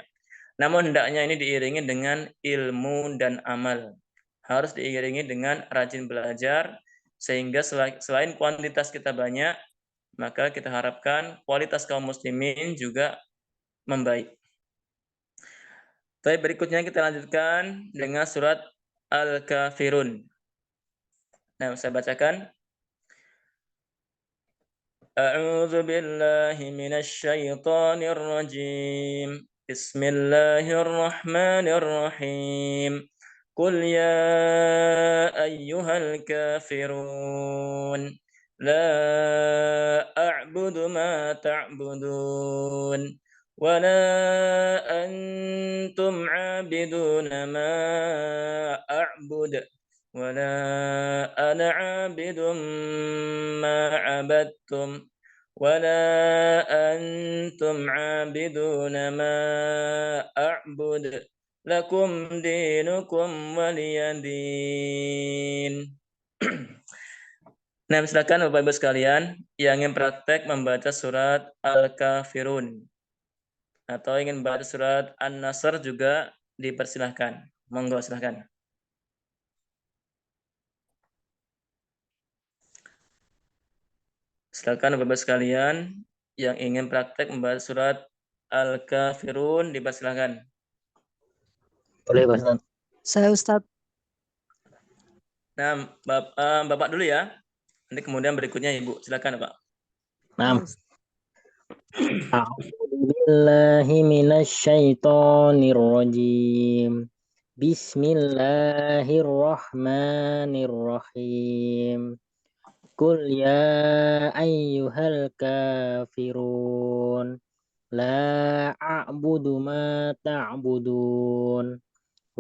Namun hendaknya ini diiringi dengan ilmu dan amal. Harus diiringi dengan rajin belajar, sehingga selain kuantitas kita banyak, maka kita harapkan kualitas kaum muslimin juga membaik. Tapi berikutnya kita lanjutkan dengan surat Al-Kafirun. Nah, saya bacakan. A'udzu billahi minasy syaithanir rajim. Bismillahirrahmanirrahim. Qul ya ayyuhal kafirun la a'budu ma ta'budun wa la antum 'abiduna ma a'bud wa la ana 'abidun ma 'abadtum wa la antum 'abiduna ma a'bud lakum dinukum waliyadin. Nah, silakan Bapak Ibu sekalian yang ingin praktek membaca surat Al-Kafirun atau ingin membaca surat An-Nasr juga dipersilahkan. Monggo silahkan. Silakan Bapak Ibu sekalian yang ingin praktek membaca surat Al-Kafirun dipersilahkan. Boleh, Pak Ustaz. Saya Ustadz. Nah, Bapak dulu ya. Nanti kemudian berikutnya Ibu. Silakan, Pak. Naam. A'udzu billahi minasy syaithanir rajim. Bismillahirrahmanirrahim. Qul ya ayyuhal kafirun la a'budu ma ta'budun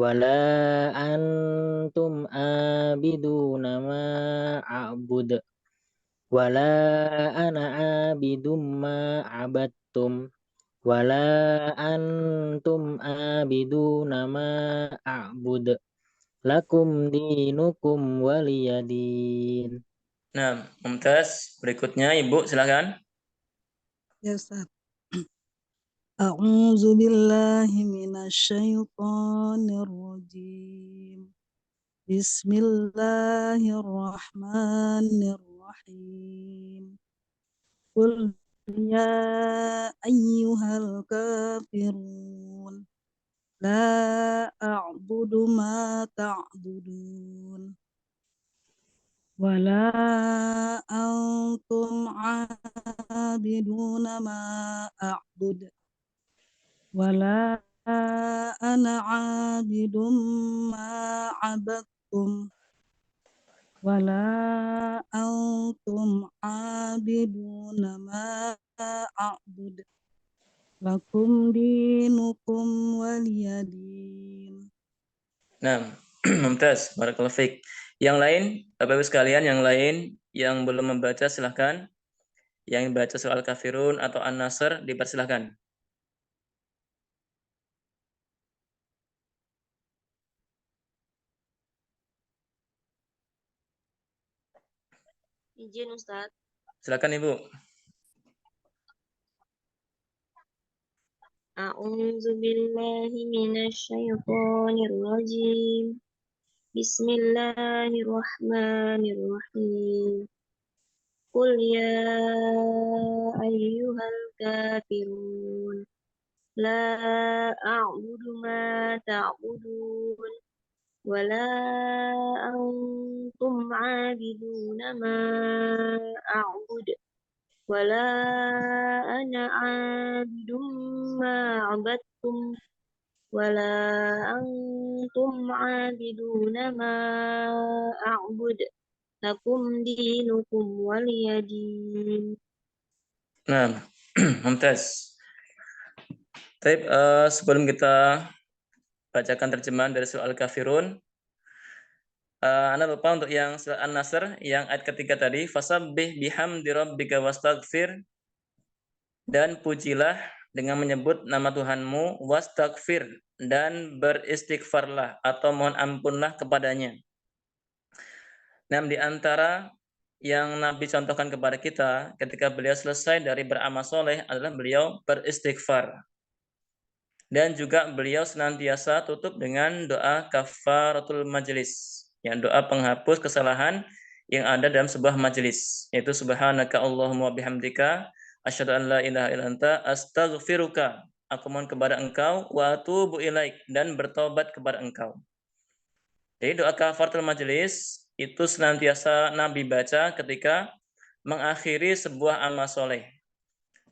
wala antum abiduna ma a'bud wala ana abidum ma abattum wala antum abiduna ma a'bud lakum dinukum waliyadin. Nah, Mumtaz. Berikutnya Ibu silakan. Ya Ustaz. A'udzu billahi minasyaitonir rajim. Bismillahirrahmanirrahim. Qul ya ayyuhal kafirun la a'budu ma ta'budun wala antum 'abiduna ma a'bud wala ana 'abidum ma 'abadtum wala antum 'abiduna ma a'bud lakum dinukum waliyadin. Nah, Mumtaz. Barakallahu fiik. Yang lain, Bapak Ibu sekalian, yang lain yang belum membaca silahkan. Yang baca soal Kafirun atau An-Nasr dipersilahkan. Izin Ustaz. Silakan Ibu. A'udzu billahi minasyaitonir rajim. Bismillahirrahmanirrahim. Qul ya ayyuhal kafirun la a'budu ma ta'budun wala antum 'abiduna ma a'bud wala ana 'abidum ma 'abadtum wala antum 'abiduna ma a'bud lakum dinukum waliyadin. Nah, Mumtaz. Baik, sebelum kita bacakan terjemahan dari surah Al-Kafirun, Anda lupa untuk yang surah An-Nasr yang ayat ketiga tadi, fasabbih bihamdi rabbika wastaghfir, dan pujilah dengan menyebut nama Tuhanmu, wastaghfir, dan beristighfarlah atau mohon ampunlah kepadanya. Nah, di antara yang Nabi contohkan kepada kita ketika beliau selesai dari beramal soleh adalah beliau beristighfar. Dan juga beliau senantiasa tutup dengan doa kafaratul majlis, yang doa penghapus kesalahan yang ada dalam sebuah majelis, yaitu subhanaka Allahumma bihamdika asyhadu an la ilaha illa anta astaghfiruka, aku mohon kepada engkau, wa atubu ilaik, dan bertobat kepada engkau. Jadi doa kafaratul majlis itu senantiasa Nabi baca ketika mengakhiri sebuah amal soleh.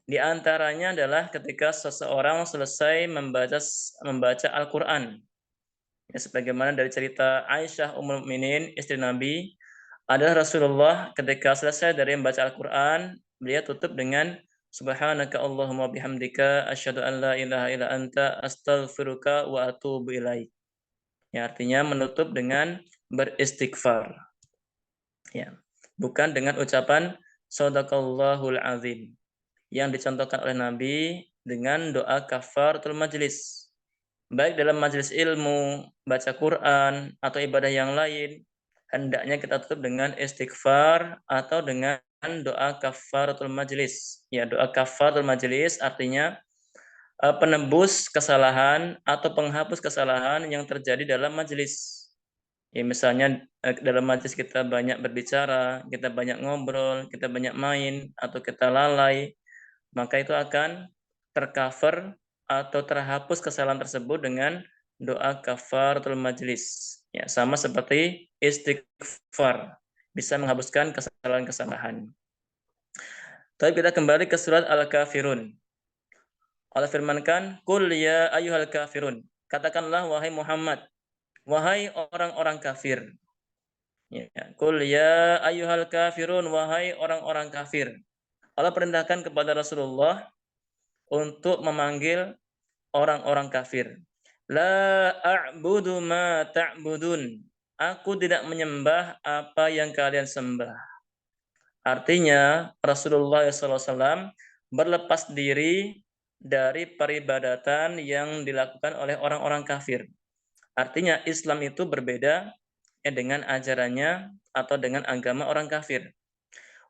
Di antaranya adalah ketika seseorang selesai membaca Al-Quran. Ya, sebagaimana dari cerita Aisyah Ummul Mukminin, istri Nabi, adalah Rasulullah ketika selesai dari membaca Al-Quran, beliau tutup dengan subhanaka Allahumma bihamdika asyhadu an la ilaha illa anta astaghfiruka wa atubu ilaik. Ya, artinya menutup dengan beristighfar. Ya, bukan dengan ucapan shadaqallahul azim yang dicontohkan oleh Nabi dengan doa kafaratul majlis. Baik dalam majelis ilmu, baca Quran, atau ibadah yang lain, hendaknya kita tutup dengan istighfar atau dengan doa kafaratul majlis. Ya, doa kafaratul majlis artinya penebus kesalahan atau penghapus kesalahan yang terjadi dalam majelis. Ya, misalnya dalam majelis kita banyak berbicara, kita banyak ngobrol, kita banyak main, atau kita lalai, maka itu akan tercover atau terhapus kesalahan tersebut dengan doa kafaratul majlis. Ya, sama seperti istighfar, bisa menghapuskan kesalahan-kesalahan. Tapi kita kembali ke surat Al-Kafirun. Allah firmankan, "Qul ya ayyuhal kafirun." Katakanlah wahai Muhammad, wahai orang-orang kafir. Ya, "Qul ya ayyuhal kafirun," wahai orang-orang kafir. Allah perintahkan kepada Rasulullah untuk memanggil orang-orang kafir. La a'budu ma ta'budun. Aku tidak menyembah apa yang kalian sembah. Artinya Rasulullah SAW berlepas diri dari peribadatan yang dilakukan oleh orang-orang kafir. Artinya Islam itu berbeda dengan ajarannya atau dengan agama orang kafir.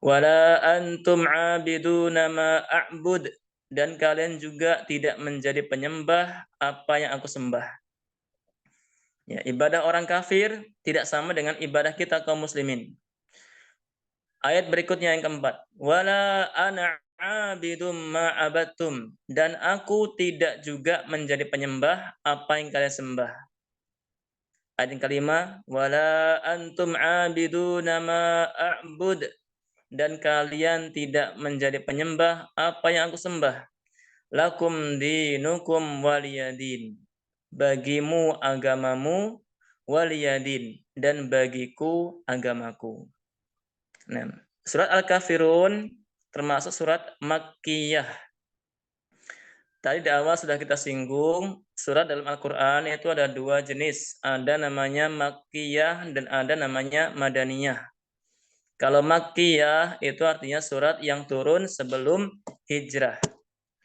Wala antum abiduna ma a'bud, dan kalian juga tidak menjadi penyembah apa yang aku sembah. Ya, ibadah orang kafir tidak sama dengan ibadah kita kaum muslimin. Ayat berikutnya yang keempat, wala ana abidum ma abattum, dan aku tidak juga menjadi penyembah apa yang kalian sembah. Ayat yang kelima, wala antum abiduna ma a'bud, dan kalian tidak menjadi penyembah apa yang aku sembah. Lakum dinukum waliyadin, bagimu agamamu, waliyadin, dan bagiku agamaku. Nah, surat Al-Kafirun termasuk surat Makkiyah. Tadi di awal sudah kita singgung, surat dalam Al-Quran itu ada dua jenis. Ada namanya Makkiyah dan ada namanya Madaniyah. Kalau Makkiyah itu artinya surat yang turun sebelum hijrah.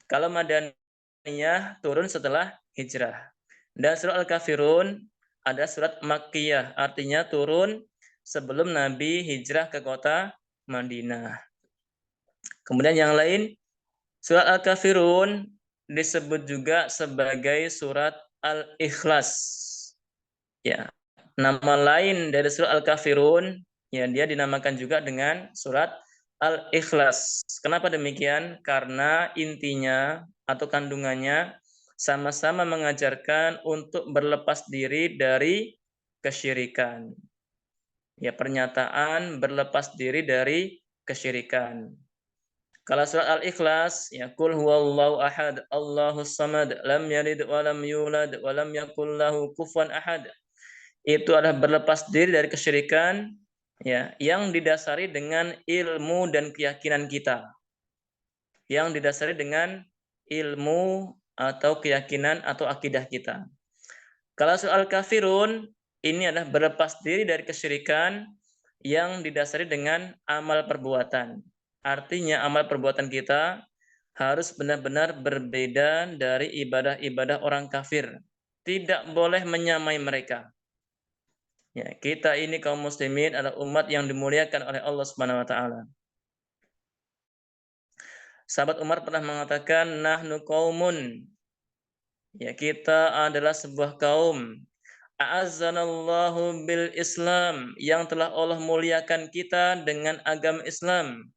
Kalau Madaniyah turun setelah hijrah. Dan surat Al-Kafirun ada surat Makkiyah, artinya turun sebelum Nabi hijrah ke kota Madinah. Kemudian yang lain, surat Al-Kafirun disebut juga sebagai surat Al-Ikhlas. Ya, nama lain dari surat Al-Kafirun, ya dia dinamakan juga dengan surat Al-Ikhlas. Kenapa demikian? Karena intinya atau kandungannya sama-sama mengajarkan untuk berlepas diri dari kesyirikan. Ya, pernyataan berlepas diri dari kesyirikan. Kalau surat Al-Ikhlas, ya qul huwallahu ahad, Allahus samad, lam yalid wa lam yulad wa lam yakul lahu kufuwan ahad. Itu adalah berlepas diri dari kesyirikan, ya, yang didasari dengan ilmu dan keyakinan kita. Yang didasari dengan ilmu atau keyakinan atau akidah kita. Kalau soal kafirun, ini adalah berlepas diri dari kesyirikan yang didasari dengan amal perbuatan. Artinya amal perbuatan kita harus benar-benar berbeda dari ibadah-ibadah orang kafir. Tidak boleh menyamai mereka. Ya, kita ini kaum muslimin adalah umat yang dimuliakan oleh Allah Subhanahu wa taala. Sahabat Umar pernah mengatakan nahnu qaumun. Ya, kita adalah sebuah kaum. A'azzanallahu bil Islam, yang telah Allah muliakan kita dengan agama Islam.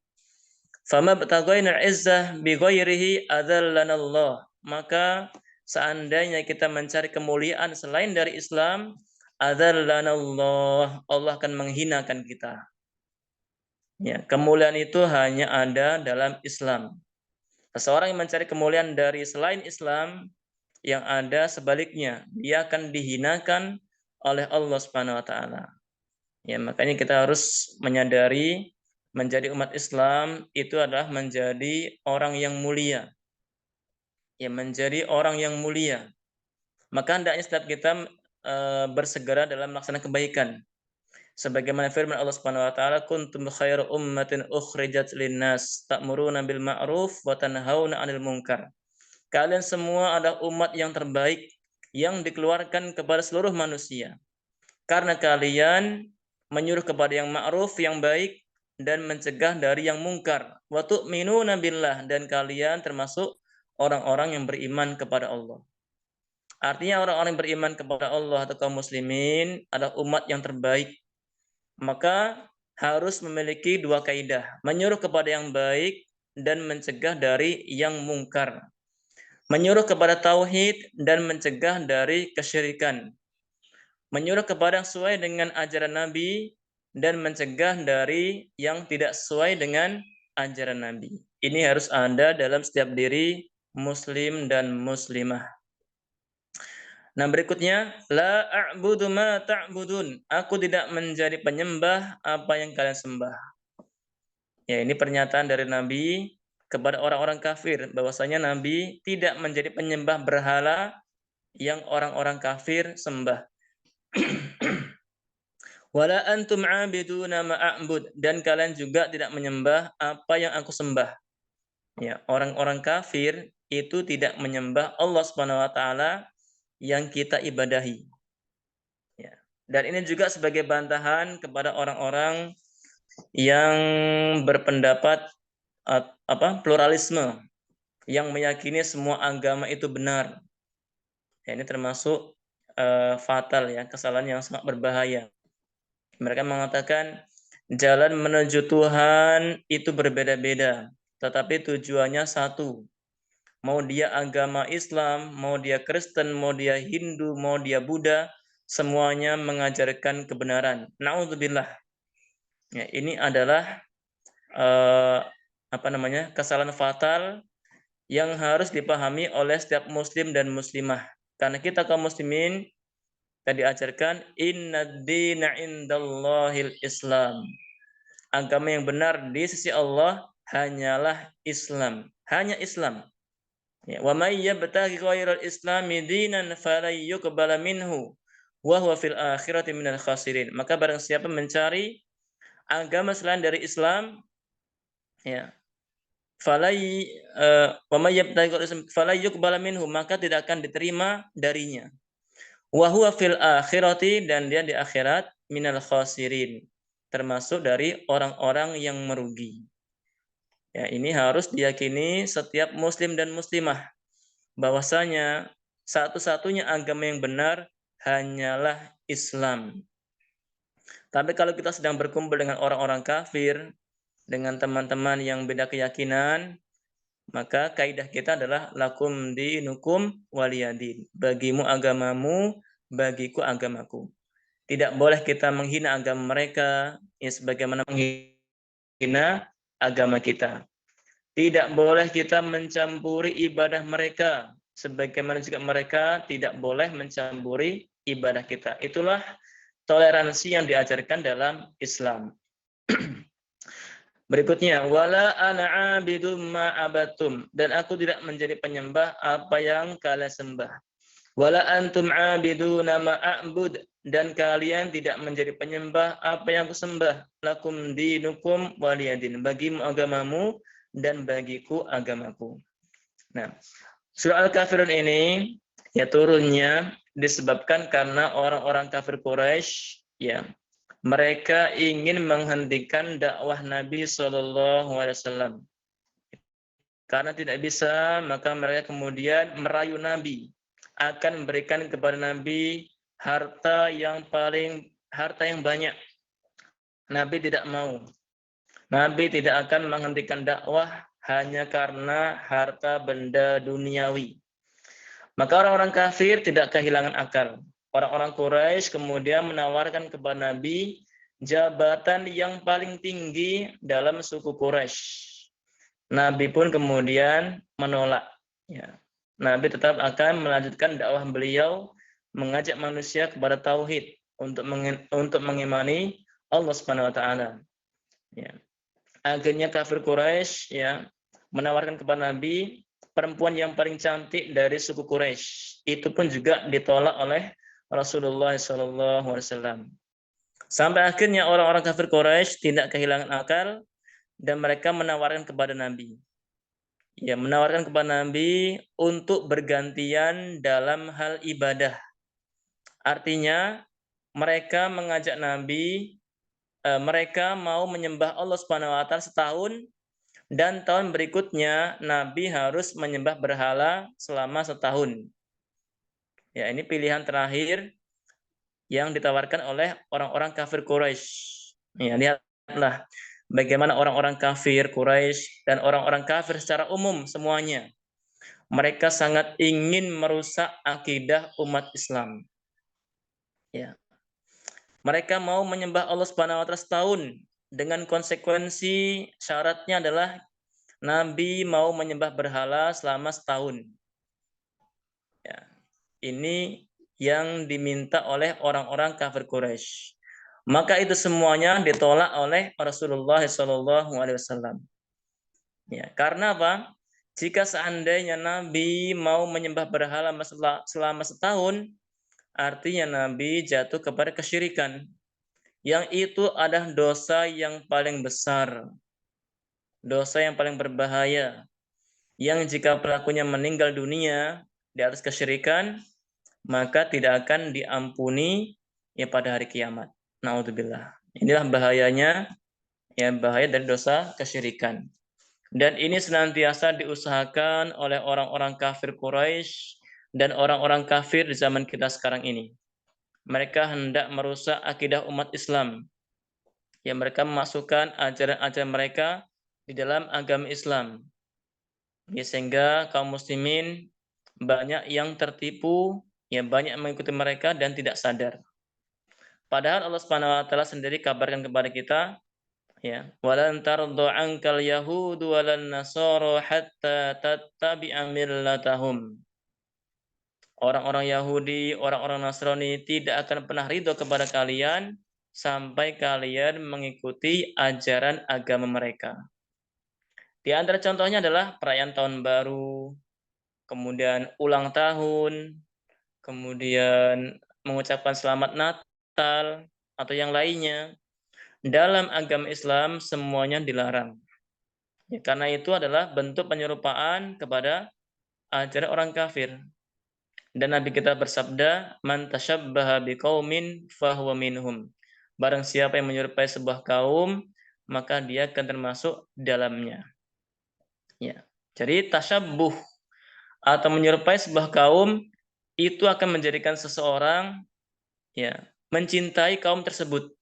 Fama bataghaina izzah bi ghairihi adzallanallah. Maka seandainya kita mencari kemuliaan selain dari Islam, adzallanallah, Allah akan menghinakan kita. Ya, kemuliaan itu hanya ada dalam Islam. Seseorang yang mencari kemuliaan dari selain Islam, yang ada sebaliknya, dia akan dihinakan oleh Allah Subhanahu wa taala. Ya, makanya kita harus menyadari menjadi umat Islam itu adalah menjadi orang yang mulia. Ya, menjadi orang yang mulia. Maka hendaknya setiap kita bersegera dalam melaksanakan kebaikan. Sebagaimana firman Allah Subhanahu wa taala, kuntum khairu ummatin ukhrijat linnas ta'muruna bil ma'ruf wa tanhauna 'anil munkar. Kalian semua adalah umat yang terbaik yang dikeluarkan kepada seluruh manusia. Karena kalian menyuruh kepada yang ma'ruf, yang baik, dan mencegah dari yang mungkar. Wa tu'minuna billah, dan kalian termasuk orang-orang yang beriman kepada Allah. Artinya orang-orang yang beriman kepada Allah atau kaum muslimin adalah umat yang terbaik. Maka harus memiliki dua kaidah, menyuruh kepada yang baik dan mencegah dari yang mungkar. Menyuruh kepada tauhid dan mencegah dari kesyirikan. Menyuruh kepada yang sesuai dengan ajaran Nabi dan mencegah dari yang tidak sesuai dengan ajaran Nabi. Ini harus ada dalam setiap diri muslim dan muslimah. Nah, berikutnya, la a'budu ma ta'budun. Aku tidak menjadi penyembah apa yang kalian sembah. Ya, ini pernyataan dari Nabi kepada orang-orang kafir bahwasanya Nabi tidak menjadi penyembah berhala, yang orang-orang kafir sembah. Wala antum 'abiduna ma a'bud, dan kalian juga tidak menyembah apa yang aku sembah. Ya, orang-orang kafir itu tidak menyembah Allah Subhanahu wa taala yang kita ibadahi. Ya. Dan ini juga sebagai bantahan kepada orang-orang yang berpendapat pluralisme, yang meyakini semua agama itu benar. Ya, ini termasuk fatal ya, kesalahan yang sangat berbahaya. Mereka mengatakan jalan menuju Tuhan itu berbeda-beda, tetapi tujuannya satu. Mau dia agama Islam, mau dia Kristen, mau dia Hindu, mau dia Buddha, semuanya mengajarkan kebenaran. Na'udzubillah. Ya, ini adalah kesalahan fatal yang harus dipahami oleh setiap muslim dan muslimah. Karena kita kaum muslimin tadi diajarkan innad-dina indallahil Islam. Agama yang benar di sisi Allah hanyalah Islam, hanya Islam. Ya, wa may yabtaghi ghairal islami dinan falan yuqbala minhu wa huwa fil akhirati minal khasirin. Maka barang siapa mencari agama selain dari Islam, ya, wa may yabtaghi ghairal islam falan yuqbala minhu, maka tidak akan diterima darinya. Wa huwa fil akhirati, dan dia di akhirat minal khasirin, termasuk dari orang-orang yang merugi. Ya, ini harus diyakini setiap muslim dan muslimah bahwasanya satu-satunya agama yang benar hanyalah Islam. Tapi kalau kita sedang berkumpul dengan orang-orang kafir, dengan teman-teman yang beda keyakinan, maka kaidah kita adalah lakum dinukum waliyadin. Bagimu agamamu, bagiku agamaku. Tidak boleh kita menghina agama mereka, ya sebagaimana menghina agama kita. Tidak boleh kita mencampuri ibadah mereka, sebagaimana juga mereka tidak boleh mencampuri ibadah kita. Itulah toleransi yang diajarkan dalam Islam. Berikutnya, wala ana 'abidum ma abatum, dan aku tidak menjadi penyembah apa yang kalian sembah. Wala antum 'abiduna ma a'bud, dan kalian tidak menjadi penyembah apa yang aku sembah. Lakum dinukum waliyadin, bagimu agamamu dan bagiku agamaku. Nah, surah Al-Kafirun ini ya turunnya disebabkan karena orang-orang kafir Quraisy ya mereka ingin menghentikan dakwah Nabi SAW. Karena tidak bisa, maka mereka kemudian merayu Nabi akan memberikan kepada Nabi harta yang banyak. Nabi tidak mau. Nabi tidak akan menghentikan dakwah hanya karena harta benda duniawi. Maka orang-orang kafir tidak kehilangan akal. Orang-orang Quraisy kemudian menawarkan kepada Nabi jabatan yang paling tinggi dalam suku Quraisy. Nabi pun kemudian menolak. Ya. Nabi tetap akan melanjutkan dakwah beliau, mengajak manusia kepada tauhid untuk mengimani Allah Subhanahu wa taala. Ya. Akhirnya kafir Quraisy ya menawarkan kepada Nabi perempuan yang paling cantik dari suku Quraisy. Itu pun juga ditolak oleh Rasulullah SAW. Sampai akhirnya orang-orang kafir Quraisy tidak kehilangan akal dan mereka menawarkan kepada Nabi. Ya, menawarkan kepada Nabi untuk bergantian dalam hal ibadah. Artinya mereka mengajak Nabi, mereka mau menyembah Allah Subhanahu wa taala setahun, dan tahun berikutnya Nabi harus menyembah berhala selama setahun. Ya, ini pilihan terakhir yang ditawarkan oleh orang-orang kafir Quraisy. Ya, lihatlah bagaimana orang-orang kafir Quraisy dan orang-orang kafir secara umum semuanya. Mereka sangat ingin merusak akidah umat Islam. Ya. Mereka mau menyembah Allah Subhanahu wa taala setahun dengan konsekuensi syaratnya adalah Nabi mau menyembah berhala selama setahun. Ya. Ini yang diminta oleh orang-orang kafir Quraisy. Maka itu semuanya ditolak oleh Rasulullah SAW. Ya, karena apa? Jika seandainya Nabi mau menyembah berhala selama setahun, artinya Nabi jatuh kepada kesyirikan. Yang itu adalah dosa yang paling besar. Dosa yang paling berbahaya. Yang jika pelakunya meninggal dunia di atas kesyirikan, maka tidak akan diampuni ya pada hari kiamat. Na'udzubillah. Inilah bahayanya, ya bahaya dari dosa kesyirikan. Dan ini senantiasa diusahakan oleh orang-orang kafir Quraisy dan orang-orang kafir di zaman kita sekarang ini. Mereka hendak merusak akidah umat Islam. Ya, mereka memasukkan ajaran-ajaran mereka di dalam agama Islam. Ya, sehingga kaum muslimin banyak yang tertipu, ya banyak mengikuti mereka dan tidak sadar. Padahal Allah Subhanahu wa taala sendiri kabarkan kepada kita, ya, walan tardu ankal yahudu walan nasara hatta tattabi'a millatahum. Orang-orang Yahudi, orang-orang Nasrani tidak akan pernah ridho kepada kalian sampai kalian mengikuti ajaran agama mereka. Di antara contohnya adalah perayaan tahun baru, kemudian ulang tahun, kemudian mengucapkan selamat Natal atau yang lainnya. Dalam agama Islam semuanya dilarang. Ya, karena itu adalah bentuk penyerupaan kepada ajaran orang kafir. Dan Nabi kita bersabda, "Man tasyabbaha biqaumin fahuwa minhum." Barang siapa yang menyerupai sebuah kaum, maka dia akan termasuk dalamnya. Ya. Jadi tasyabbuh atau menyerupai sebuah kaum itu akan menjadikan seseorang ya mencintai kaum tersebut.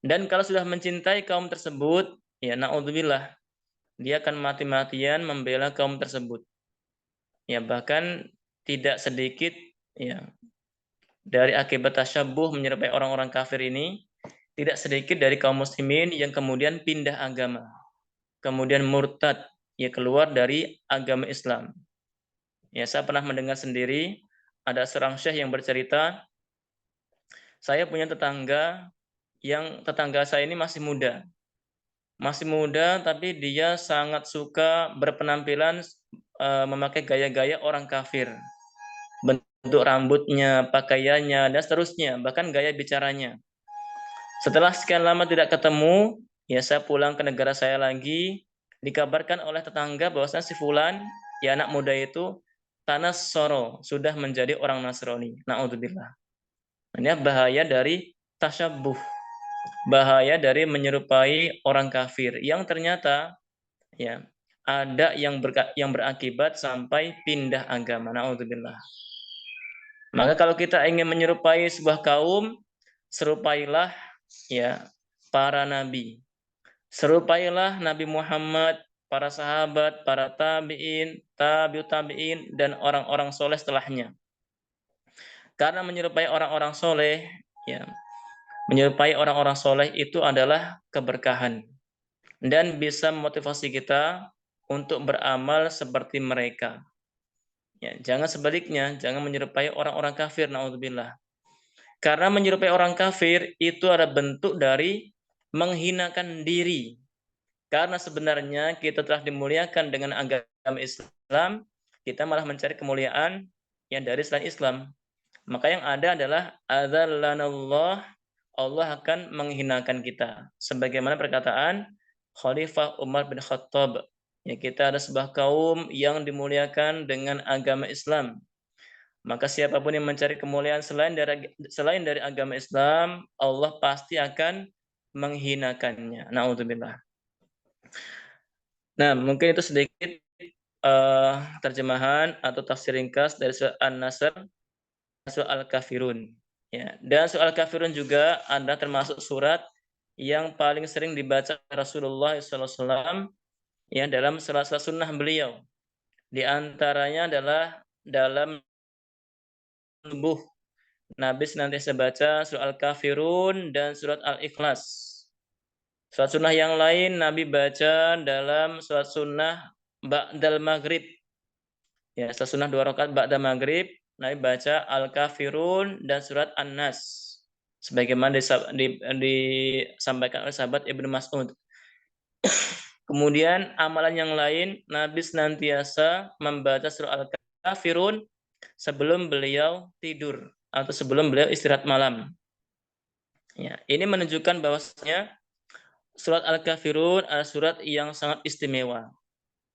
Dan kalau sudah mencintai kaum tersebut, ya naudzubillah, dia akan mati-matian membela kaum tersebut. Ya, bahkan tidak sedikit ya dari akibat tasyabbuh menyerupai orang-orang kafir ini, tidak sedikit dari kaum muslimin yang kemudian pindah agama, kemudian murtad, ya keluar dari agama Islam. Ya, saya pernah mendengar sendiri ada seorang syekh yang bercerita, saya punya tetangga saya ini masih muda. Masih muda tapi dia sangat suka berpenampilan memakai gaya-gaya orang kafir. Bentuk rambutnya, pakaiannya, dan seterusnya, bahkan gaya bicaranya. Setelah sekian lama tidak ketemu, ya saya pulang ke negara saya lagi, dikabarkan oleh tetangga bahwasanya si fulan, ya anak muda itu Tanassara, sudah menjadi orang Nasrani. Na'udzubillah. Ini bahaya dari tasyabbuh. Bahaya dari menyerupai orang kafir yang ternyata ya ada yang berakibat sampai pindah agama. Na'udzubillah. Maka kalau kita ingin menyerupai sebuah kaum, serupailah ya para nabi. Serupailah Nabi Muhammad, para sahabat, para tabi'in, tabi'ut tabi'in, dan orang-orang soleh setelahnya. Karena menyerupai orang-orang soleh, ya, menyerupai orang-orang soleh itu adalah keberkahan dan bisa memotivasi kita untuk beramal seperti mereka. Ya, jangan sebaliknya, jangan menyerupai orang-orang kafir, naudzubillah. Karena menyerupai orang kafir itu ada bentuk dari menghinakan diri. Karena sebenarnya kita telah dimuliakan dengan agama Islam, kita malah mencari kemuliaan yang dari selain Islam. Maka yang ada adalah adzallanallah, Allah akan menghinakan kita. Sebagaimana perkataan Khalifah Umar bin Khattab, ya kita ada sebuah kaum yang dimuliakan dengan agama Islam. Maka siapapun yang mencari kemuliaan selain dari agama Islam, Allah pasti akan menghinakannya. Na'udzubillah. Nah, mungkin itu sedikit terjemahan atau tafsir ringkas dari surah An-Nasr, surah Al-Kafirun. Ya, dan surah Al-Kafirun juga ada termasuk surat yang paling sering dibaca Rasulullah SAW ya dalam salah-salah sunnah beliau. Di antaranya adalah dalam subuh Nabi senantiasa baca surah Al-Kafirun dan surat Al-Ikhlas. Surat sunnah yang lain Nabi baca dalam surat sunnah Ba'dal Maghrib. Ya, surat sunnah 2 rakaat Ba'dal Maghrib, Nabi baca Al-Kafirun dan surat An-Nas. Sebagaimana disampaikan oleh sahabat Ibnu Mas'ud. Kemudian amalan yang lain, Nabi senantiasa membaca surah Al-Kafirun sebelum beliau tidur atau sebelum beliau istirahat malam. Ya, ini menunjukkan bahwasanya surat Al-Kafirun adalah surat yang sangat istimewa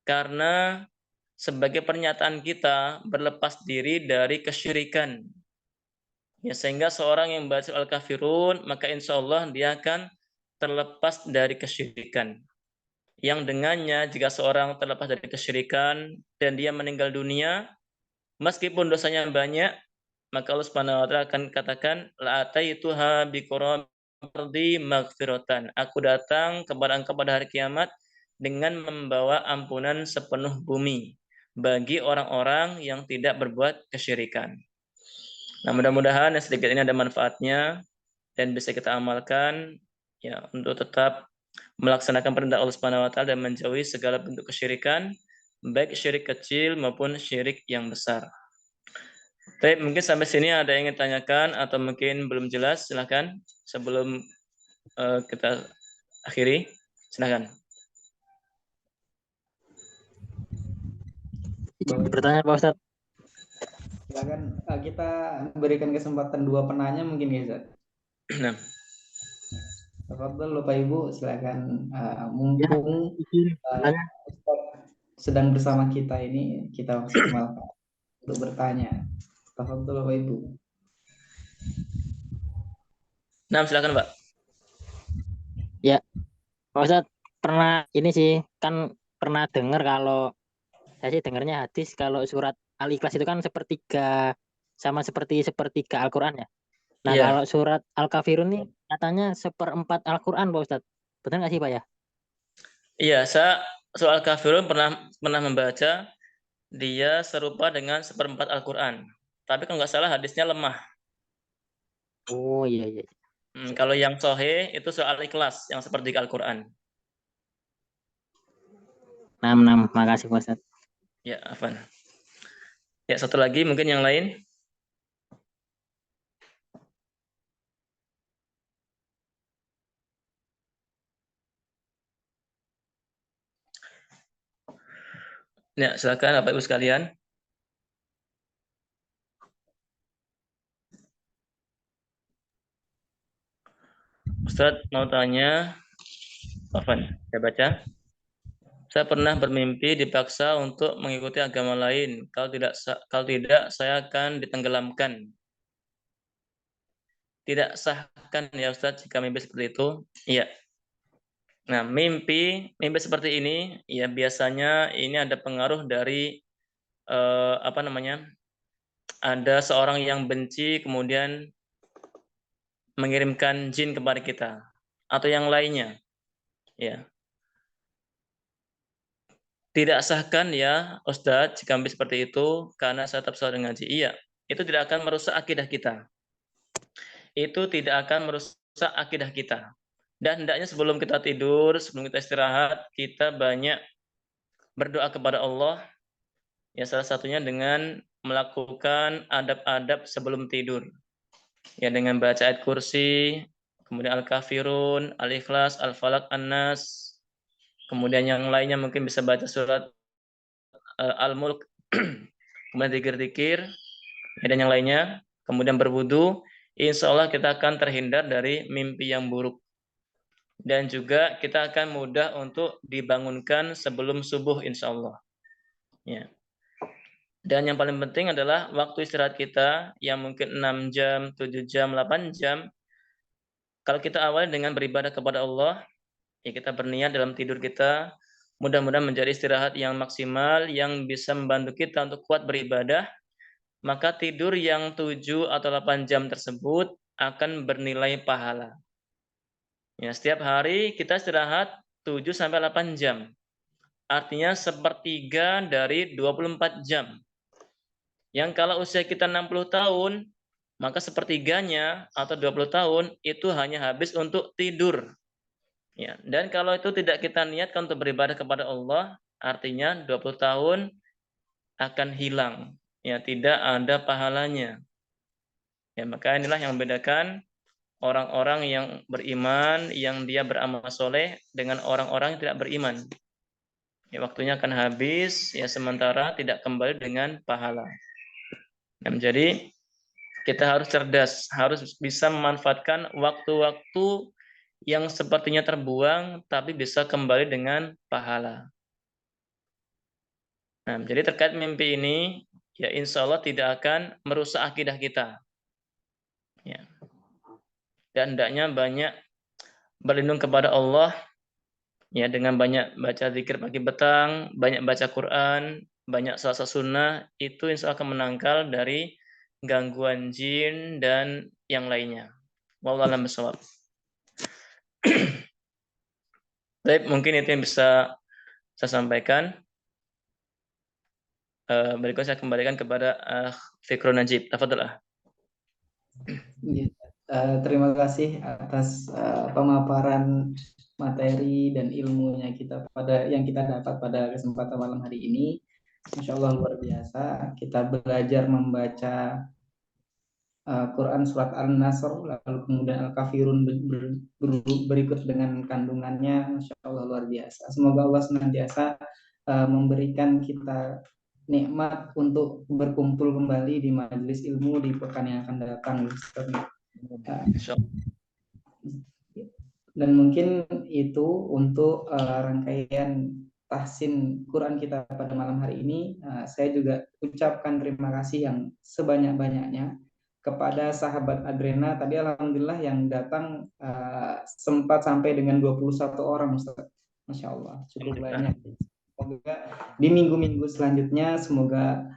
karena sebagai pernyataan kita berlepas diri dari kesyirikan. Ya, sehingga seorang yang membaca Al-Kafirun maka insya Allah dia akan terlepas dari kesyirikan. Yang dengannya jika seorang terlepas dari kesyirikan dan dia meninggal dunia, meskipun dosanya banyak, maka Allah Subhanahu wa taala akan katakan la ataituha biqurabi maghfiratan. Aku datang kepada engkau pada hari kiamat dengan membawa ampunan sepenuh bumi bagi orang-orang yang tidak berbuat kesyirikan. Nah, mudah-mudahan yang sedikit ini ada manfaatnya dan bisa kita amalkan ya untuk tetap melaksanakan perintah Allah Subhanahu wa taala dan menjauhi segala bentuk kesyirikan, baik syirik kecil maupun syirik yang besar. Baik, mungkin sampai sini ada yang ingin tanyakan atau mungkin belum jelas, silakan sebelum kita akhiri, silakan. Bertanya Pak Ustadz. Silakan kita berikan kesempatan 2 penanya mungkin ya, Ustaz. Nah, Tafadhol Bapak Ibu, silakan mumpung Bertanya. Ustaz sedang bersama kita ini, kita maksimalkan untuk bertanya. Tafadhol Bapak Ibu. nah silakan Pak. Ya, Pak Ustadz pernah ini sih kan pernah dengar kalau saya sih dengarnya hadis kalau surat Al-Ikhlas itu kan sepertiga sama seperti sepertiga Al-Qur'an ya. Nah, Iya. kalau surat Al-Kafirun nih katanya 1/4 Al-Qur'an Pak Ustadz. Benar nggak sih Pak ya? Iya, saya soal Kafirun pernah membaca dia serupa dengan 1/4 Al-Qur'an. Tapi kalau nggak salah hadisnya lemah. Oh iya iya. Kalau yang sahih itu soal Ikhlas yang seperti Al-Qur'an. 6. Makasih Pak Ustadz. Ya, Afan. Ya, satu lagi mungkin yang lain. Ya, silakan Bapak Ibu sekalian. Ustadz mau tanya, Afan, saya baca. Saya pernah bermimpi dipaksa untuk mengikuti agama lain. Kalau tidak saya akan ditenggelamkan. Tidak sahkan ya Ustadz jika mimpi seperti itu? Iya. Nah, mimpi seperti ini ya biasanya ini ada pengaruh dari ada seorang yang benci kemudian mengirimkan jin kepada kita atau yang lainnya. Ya. Tidak sahkan ya Ustadz jika mimpi seperti itu karena saya tetap sholat dan ngaji. Iya, itu tidak akan merusak akidah kita. Itu tidak akan merusak akidah kita. Dan hendaknya sebelum kita tidur, sebelum kita istirahat, kita banyak berdoa kepada Allah. Ya, salah satunya dengan melakukan adab-adab sebelum tidur. Ya, dengan baca ayat kursi, kemudian Al-Kafirun, Al-Ikhlas, Al-Falaq, An-Nas. Kemudian yang lainnya mungkin bisa baca surat Al-Mulk, kemudian zikir-zikir, dan yang lainnya. Kemudian berwudu, insya Allah kita akan terhindar dari mimpi yang buruk. Dan juga kita akan mudah untuk dibangunkan sebelum subuh insya Allah. Ya. Dan yang paling penting adalah waktu istirahat kita yang mungkin 6 jam, 7 jam, 8 jam. Kalau kita awali dengan beribadah kepada Allah, ya kita berniat dalam tidur kita, mudah-mudahan menjadi istirahat yang maksimal, yang bisa membantu kita untuk kuat beribadah, maka tidur yang 7 atau 8 jam tersebut akan bernilai pahala. Ya, setiap hari kita istirahat 7-8 jam. Artinya sepertiga dari 24 jam. Yang kalau usia kita 60 tahun, maka sepertiganya atau 20 tahun itu hanya habis untuk tidur. Ya, dan kalau itu tidak kita niatkan untuk beribadah kepada Allah, artinya 20 tahun akan hilang. Ya, tidak ada pahalanya. Ya, maka inilah yang membedakan orang-orang yang beriman, yang dia beramal soleh dengan orang-orang yang tidak beriman. Ya, waktunya akan habis, ya sementara tidak kembali dengan pahala. Nah, jadi kita harus cerdas, harus bisa memanfaatkan waktu-waktu yang sepertinya terbuang, tapi bisa kembali dengan pahala. Nah, jadi terkait mimpi ini, ya insya Allah tidak akan merusak akidah kita. Ya. Dan hendaknya banyak berlindung kepada Allah, ya dengan banyak baca zikir pagi petang, banyak baca Quran, banyak salat sunnah, itu insya Allah akan menangkal dari gangguan jin dan yang lainnya. Wallahu a'lam bishawab. Baik, mungkin itu yang bisa saya sampaikan. Berikutnya saya kembalikan kepada Fikrul Najib. Tafadhol. Ya, terima kasih atas pemaparan materi dan ilmunya yang kita dapat pada kesempatan malam hari ini. Masya Allah luar biasa. Kita belajar membaca Quran surat Al-Nasr, lalu kemudian Al-Kafirun berikut dengan kandungannya. Masya Allah luar biasa. Semoga Allah senantiasa memberikan kita nikmat untuk berkumpul kembali di majelis ilmu di pekan yang akan datang. Dan mungkin itu untuk rangkaian tahsin Quran kita pada malam hari ini. Saya juga ucapkan terima kasih yang sebanyak-banyaknya kepada sahabat Adrena. Tadi alhamdulillah yang datang sempat sampai dengan 21 orang, Ustaz. Masya Allah, cukup banyak. Semoga di minggu-minggu selanjutnya semoga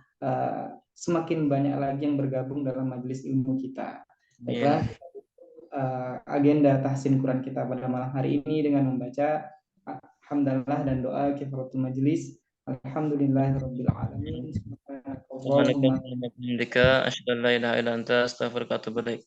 semakin banyak lagi yang bergabung dalam majelis ilmu kita. Baiklah, agenda tahsin Quran kita pada malam hari ini dengan membaca hamdalah dan doa kifaratul majlis. Alhamdulillahirabbil alamin. Subhanaka wa bihamdika asyhadu an la ilaha illa anta astaghfiruka wa atubu ilaik.